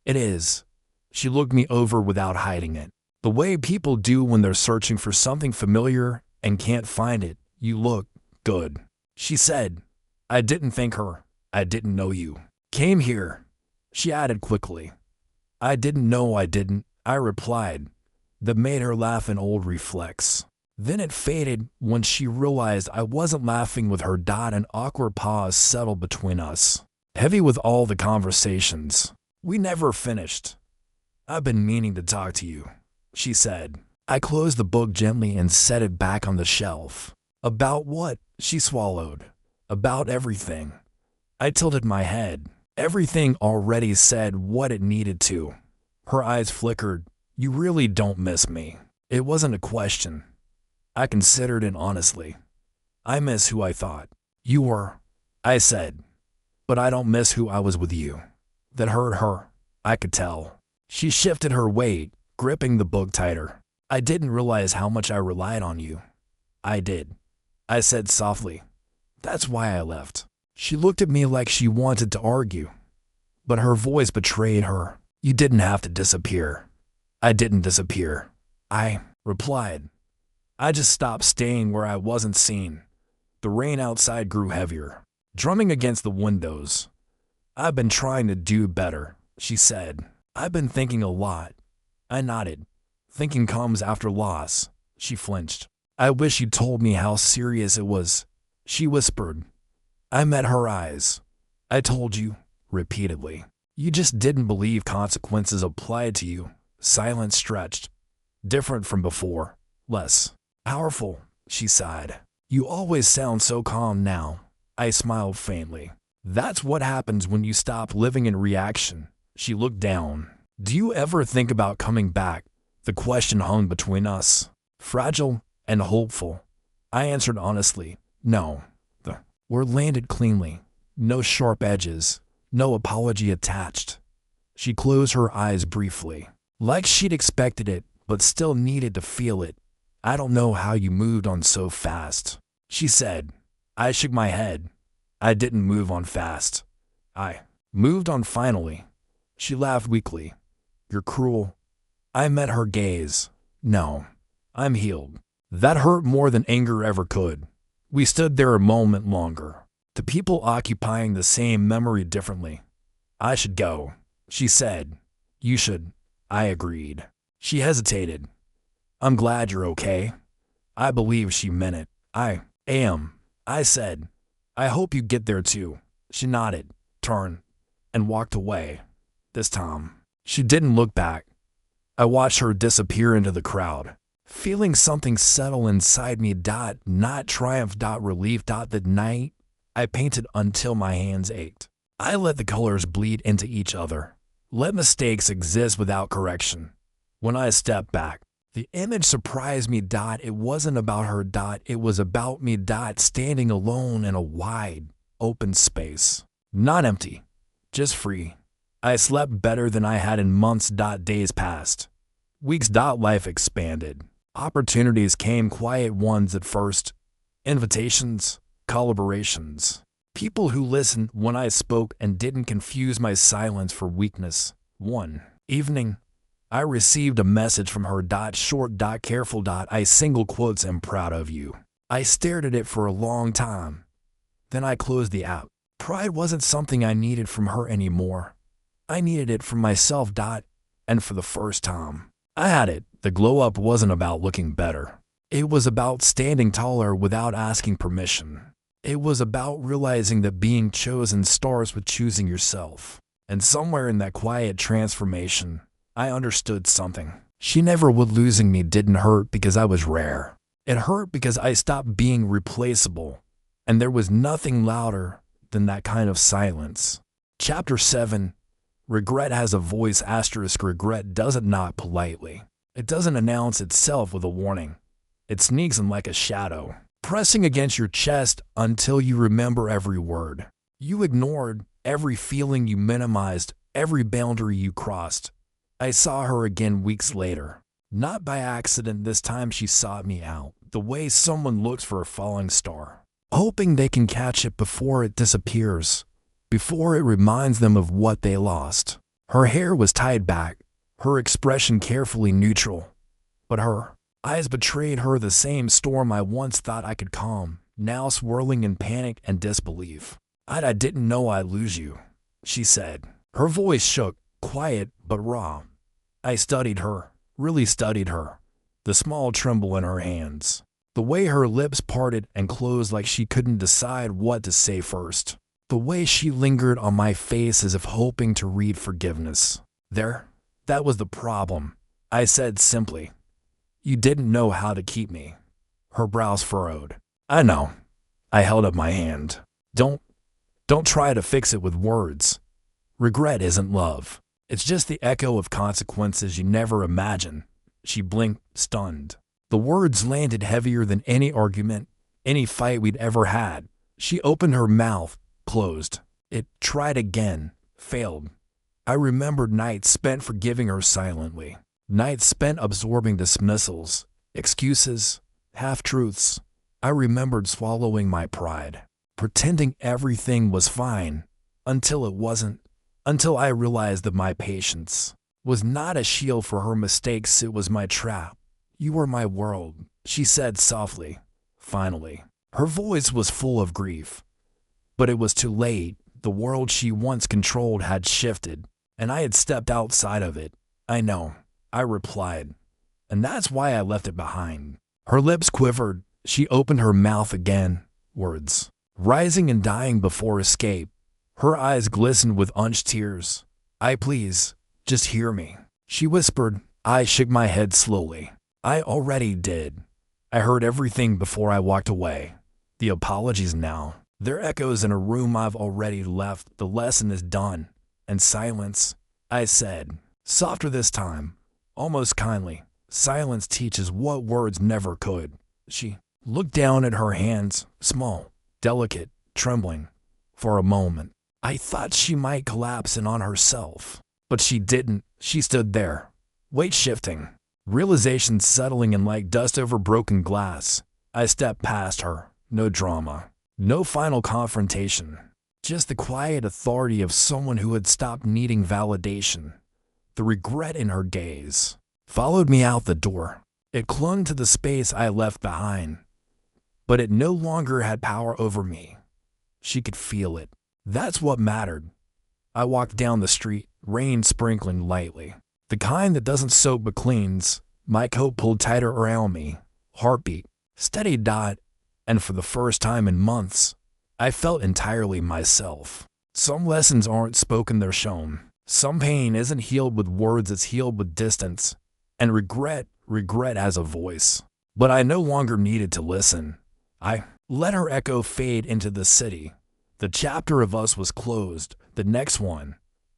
"It is." She looked me over without hiding it. The way people do when they're searching for something familiar and can't find it. "You look good," she said. I didn't thank her. "I didn't know you came here," she added quickly. "I didn't know I didn't," I replied. That made her laugh, an old reflex. Then it faded when she realized I wasn't laughing with her. An awkward pause settled between us, heavy with all the conversations we never finished. "I've been meaning to talk to you," she said. I closed the book gently and set it back on the shelf. "About what?" She swallowed. "About everything." I tilted my head. Everything already said what it needed to. Her eyes flickered. "You really don't miss me?" It wasn't a question. I considered it honestly. "I miss who I thought you were," I said. "But I don't miss who I was with you." That hurt her. I could tell. She shifted her weight, gripping the book tighter. "I didn't realize how much I relied on you." "I did," I said softly. "That's why I left." She looked at me like she wanted to argue, but her voice betrayed her. "You didn't have to disappear." "I didn't disappear," I replied. "I just stopped staying where I wasn't seen." The rain outside grew heavier, drumming against the windows. "I've been trying to do better," she said. "I've been thinking a lot." I nodded. "Thinking comes after loss." She flinched. "I wish you told me how serious it was," she whispered. I met her eyes. "I told you," repeatedly. "You just didn't believe consequences applied to you." Silence stretched. "Different from before. Less powerful," she sighed. "You always sound so calm now." I smiled faintly. "That's what happens when you stop living in reaction." She looked down. "Do you ever think about coming back?" The question hung between us, fragile and hopeful. I answered honestly, "No." We're landed cleanly. No sharp edges. No apology attached. She closed her eyes briefly, like she'd expected it, but still needed to feel it. "I don't know how you moved on so fast," she said. I shook my head. "I didn't move on fast. I moved on finally." She laughed weakly. "You're cruel." I met her gaze. "No, I'm healed." That hurt more than anger ever could. We stood there a moment longer, the people occupying the same memory differently. "I should go," she said. "You should," I agreed. She hesitated. "I'm glad you're okay." I believe she meant it. "I am," I said. "I hope you get there too." She nodded, turned, and walked away. This time, she didn't look back. I watched her disappear into the crowd, feeling something settle inside me. Not triumph, relief. That night, I painted until my hands ached. I let the colors bleed into each other, let mistakes exist without correction. When I stepped back, the image surprised me. It wasn't about her. It was about me. Standing alone in a wide, open space. Not empty, just free. I slept better than I had in months. Days passed. Weeks. Life expanded. Opportunities came, quiet ones at first. Invitations, collaborations. People who listened when I spoke and didn't confuse my silence for weakness. One evening, I received a message from her. Short. Careful. I single quotes, "Am proud of you." I stared at it for a long time. Then I closed the app. Pride wasn't something I needed from her anymore. I needed it from myself. And for the first time, I had it. The glow up wasn't about looking better. It was about standing taller without asking permission. It was about realizing that being chosen starts with choosing yourself. And somewhere in that quiet transformation, I understood something. She never would. Losing me didn't hurt because I was rare. It hurt because I stopped being replaceable. And there was nothing louder than that kind of silence. Chapter 7. Regret has a voice. Regret doesn't knock politely. It doesn't announce itself with a warning. It sneaks in like a shadow, pressing against your chest until you remember every word you ignored, every feeling you minimized, every boundary you crossed. I saw her again weeks later. Not by accident this time. She sought me out, the way someone looks for a falling star, hoping they can catch it before it disappears, before it reminds them of what they lost. Her hair was tied back, her expression carefully neutral, but her eyes betrayed her. The same storm I once thought I could calm, now swirling in panic and disbelief. I didn't know I'd lose you," she said. Her voice shook, quiet but raw. I studied her, really studied her, the small tremble in her hands, the way her lips parted and closed like she couldn't decide what to say first, the way she lingered on my face as if hoping to read forgiveness. That was the problem," I said simply. "You didn't know how to keep me." Her brows furrowed. "I know." I held up my hand. Don't try to fix it with words. Regret isn't love. It's just the echo of consequences you never imagined." She blinked, stunned. The words landed heavier than any argument, any fight we'd ever had. She opened her mouth, closed. It tried again, failed. I remembered nights spent forgiving her silently, nights spent absorbing dismissals, excuses, half-truths. I remembered swallowing my pride, pretending everything was fine, until it wasn't, until I realized that my patience was not a shield for her mistakes, it was my trap. "You were my world," she said softly, finally. Her voice was full of grief. But it was too late. The world she once controlled had shifted, and I had stepped outside of it. "I know," I replied, "and that's why I left it behind." Her lips quivered. She opened her mouth again, words rising and dying before escape. Her eyes glistened with unshed tears. Please, just hear me," she whispered. I shook my head slowly. I already did. I heard everything before I walked away. The apologies now. They're echoes in a room I've already left. The lesson is done. And silence, I said, softer this time, almost kindly. Silence teaches what words never could. She looked down at her hands, small, delicate, trembling. For a moment, I thought she might collapse in on herself. But she didn't. She stood there, weight shifting, realization settling in like dust over broken glass. I stepped past her. No drama. No final confrontation. Just the quiet authority of someone who had stopped needing validation. The regret in her gaze followed me out the door. It clung to the space I left behind. But it no longer had power over me. She could feel it. That's what mattered. I walked down the street, rain sprinkling lightly. The kind that doesn't soak but cleans. My coat pulled tighter around me. Heartbeat. Steady dot. And for the first time in months, I felt entirely myself. Some lessons aren't spoken, they're shown. Some pain isn't healed with words, it's healed with distance. And regret has a voice. But I no longer needed to listen. I let her echo fade into the city. The chapter of us was closed. The next one,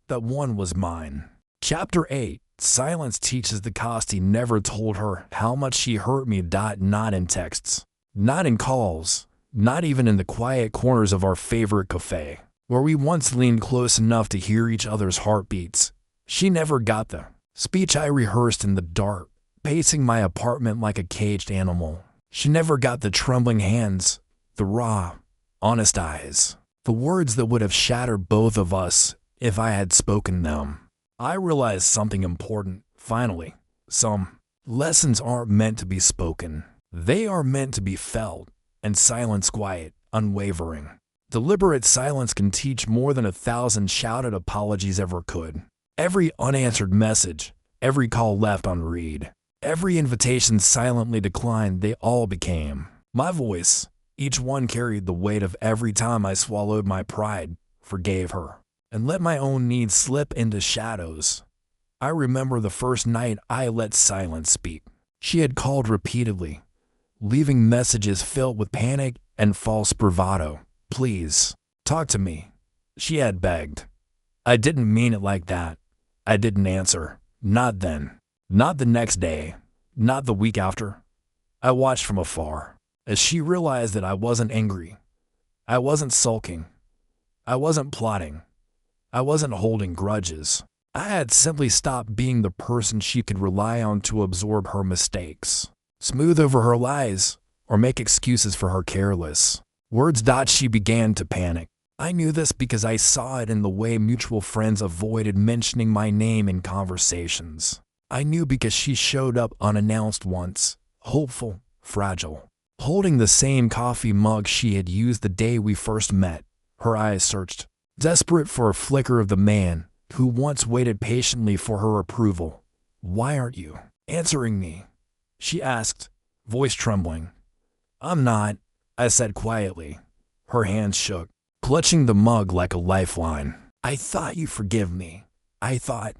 that one was mine. Chapter 8. Silence teaches the cost. He never told her how much she hurt me. Not in texts. Not in calls, not even in the quiet corners of our favorite cafe, where we once leaned close enough to hear each other's heartbeats. She never got the speech I rehearsed in the dark, pacing my apartment like a caged animal. She never got the trembling hands, the raw, honest eyes, the words that would have shattered both of us if I had spoken them. I realized something important, finally. Some lessons aren't meant to be spoken. They are meant to be felt, and silence quiet, unwavering. Deliberate silence can teach more than 1,000 shouted apologies ever could. Every unanswered message, every call left unread, every invitation silently declined, they all became my voice. Each one carried the weight of every time I swallowed my pride, forgave her, and let my own needs slip into shadows. I remember the first night I let silence speak. She had called repeatedly, leaving messages filled with panic and false bravado. Please, Talk to me, she had begged. I didn't mean it like that. I didn't answer. Not then. Not the next day. Not the week after. I watched from afar as she realized that I wasn't angry. I wasn't sulking. I wasn't plotting. I wasn't holding grudges. I had simply stopped being the person she could rely on to absorb her mistakes, smooth over her lies, or make excuses for her careless words. She began to panic. I knew this because I saw it in the way mutual friends avoided mentioning my name in conversations. I knew because she showed up unannounced once, hopeful, fragile, holding the same coffee mug she had used the day we first met. Her eyes searched, desperate for a flicker of the man who once waited patiently for her approval. "Why aren't you answering me?" she asked, voice trembling. "I'm not," I said quietly. Her hands shook, clutching the mug like a lifeline. "I thought you'd forgive me. I thought."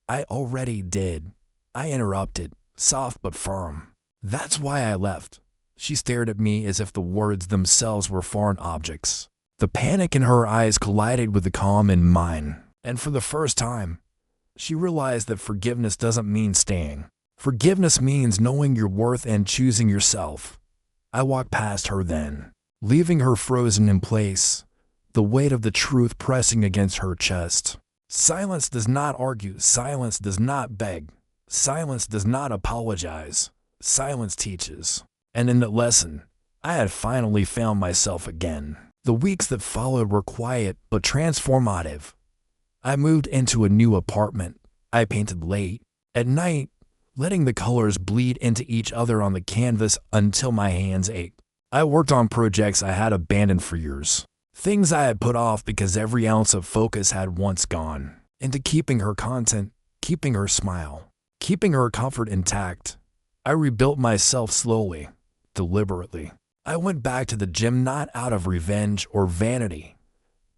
"I already did," I interrupted, soft but firm. "That's why I left." She stared at me as if the words themselves were foreign objects. The panic in her eyes collided with the calm in mine, and for the first time, she realized that forgiveness doesn't mean staying. Forgiveness means knowing your worth and choosing yourself. I walked past her then, leaving her frozen in place, the weight of the truth pressing against her chest. Silence does not argue. Silence does not beg. Silence does not apologize. Silence teaches. And in that lesson, I had finally found myself again. The weeks that followed were quiet but transformative. I moved into a new apartment. I painted late, at night, letting the colors bleed into each other on the canvas until my hands ached. I worked on projects I had abandoned for years, things I had put off because every ounce of focus had once gone into keeping her content, keeping her smile, keeping her comfort intact. I rebuilt myself slowly, deliberately. I went back to the gym not out of revenge or vanity,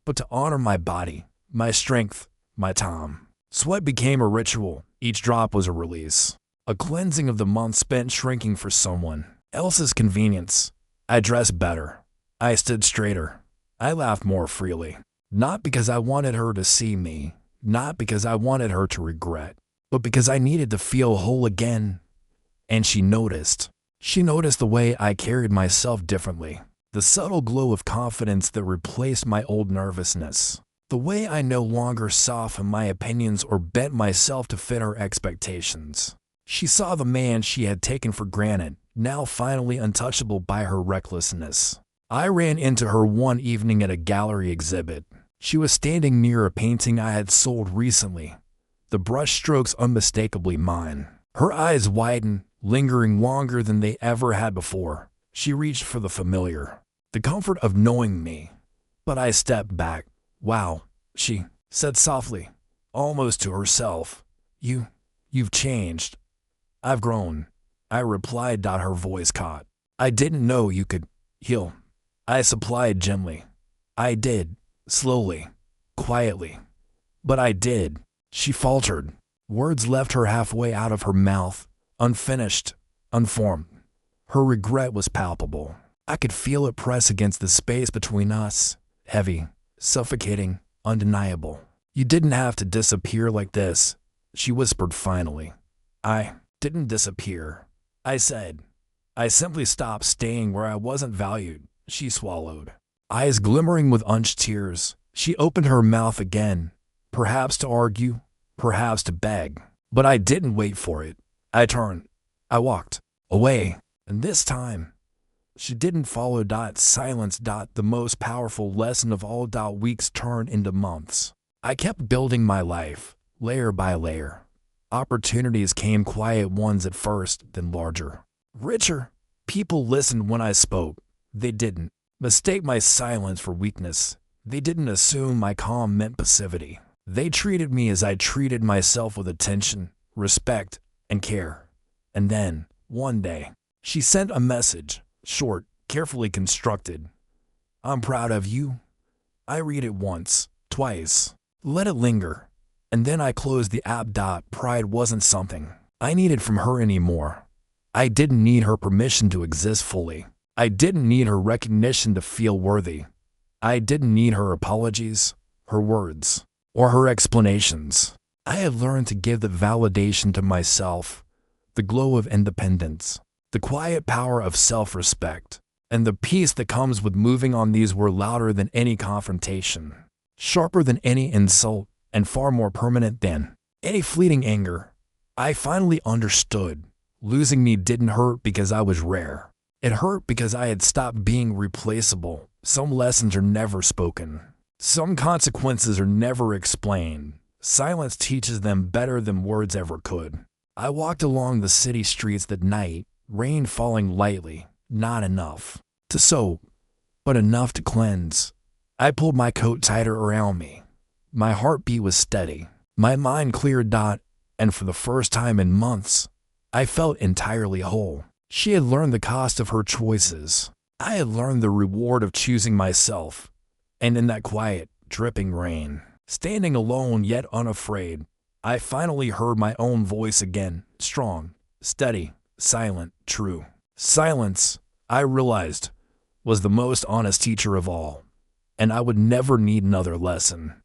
but to honor my body, my strength, my time. Sweat became a ritual. Each drop was a release, a cleansing of the month spent shrinking for someone else's convenience. I dressed better. I stood straighter. I laughed more freely. Not because I wanted her to see me, not because I wanted her to regret, but because I needed to feel whole again. And she noticed. She noticed the way I carried myself differently, the subtle glow of confidence that replaced my old nervousness, the way I no longer softened my opinions or bent myself to fit her expectations. She saw the man she had taken for granted, now finally untouchable by her recklessness. I ran into her one evening at a gallery exhibit. She was standing near a painting I had sold recently, the brush strokes unmistakably mine. Her eyes widened, lingering longer than they ever had before. She reached for the familiar, the comfort of knowing me. But I stepped back. "Wow," she said softly, almost to herself. You've changed." "I've grown," I replied. Her voice caught. "I didn't know you could heal," I supplied gently. "I did, slowly, quietly. But I did." She faltered. Words left her halfway out of her mouth, unfinished, unformed. Her regret was palpable. I could feel it press against the space between us, heavy, suffocating, undeniable. "You didn't have to disappear like this," she whispered finally. "I didn't disappear," I said. "I simply stopped staying where I wasn't valued." She swallowed. Eyes glimmering with unshed tears, she opened her mouth again, perhaps to argue, perhaps to beg. But I didn't wait for it. I turned. I walked away. And this time, she didn't follow. Silence. The most powerful lesson of all. Weeks turned into months. I kept building my life, layer by layer. Opportunities came, quiet ones at first, then larger, richer. People listened when I spoke. They didn't mistake my silence for weakness. They didn't assume my calm meant passivity. They treated me as I treated myself, with attention, respect, and care. And then, one day, she sent a message, short, carefully constructed. "I'm proud of you." I read it once, twice, let it linger, and then I closed the app. Pride wasn't something I needed from her anymore. I didn't need her permission to exist fully. I didn't need her recognition to feel worthy. I didn't need her apologies, her words, or her explanations. I had learned to give the validation to myself, the glow of independence, the quiet power of self-respect, and the peace that comes with moving on. These were louder than any confrontation, sharper than any insult, and far more permanent than any fleeting anger. I finally understood. Losing me didn't hurt because I was rare. It hurt because I had stopped being replaceable. Some lessons are never spoken. Some consequences are never explained. Silence teaches them better than words ever could. I walked along the city streets that night, rain falling lightly, not enough to soak, but enough to cleanse. I pulled my coat tighter around me. My heartbeat was steady. My mind cleared. And for the first time in months, I felt entirely whole. She had learned the cost of her choices. I had learned the reward of choosing myself. And in that quiet, dripping rain, standing alone yet unafraid, I finally heard my own voice again, strong, steady, silent, true. Silence, I realized, was the most honest teacher of all, and I would never need another lesson.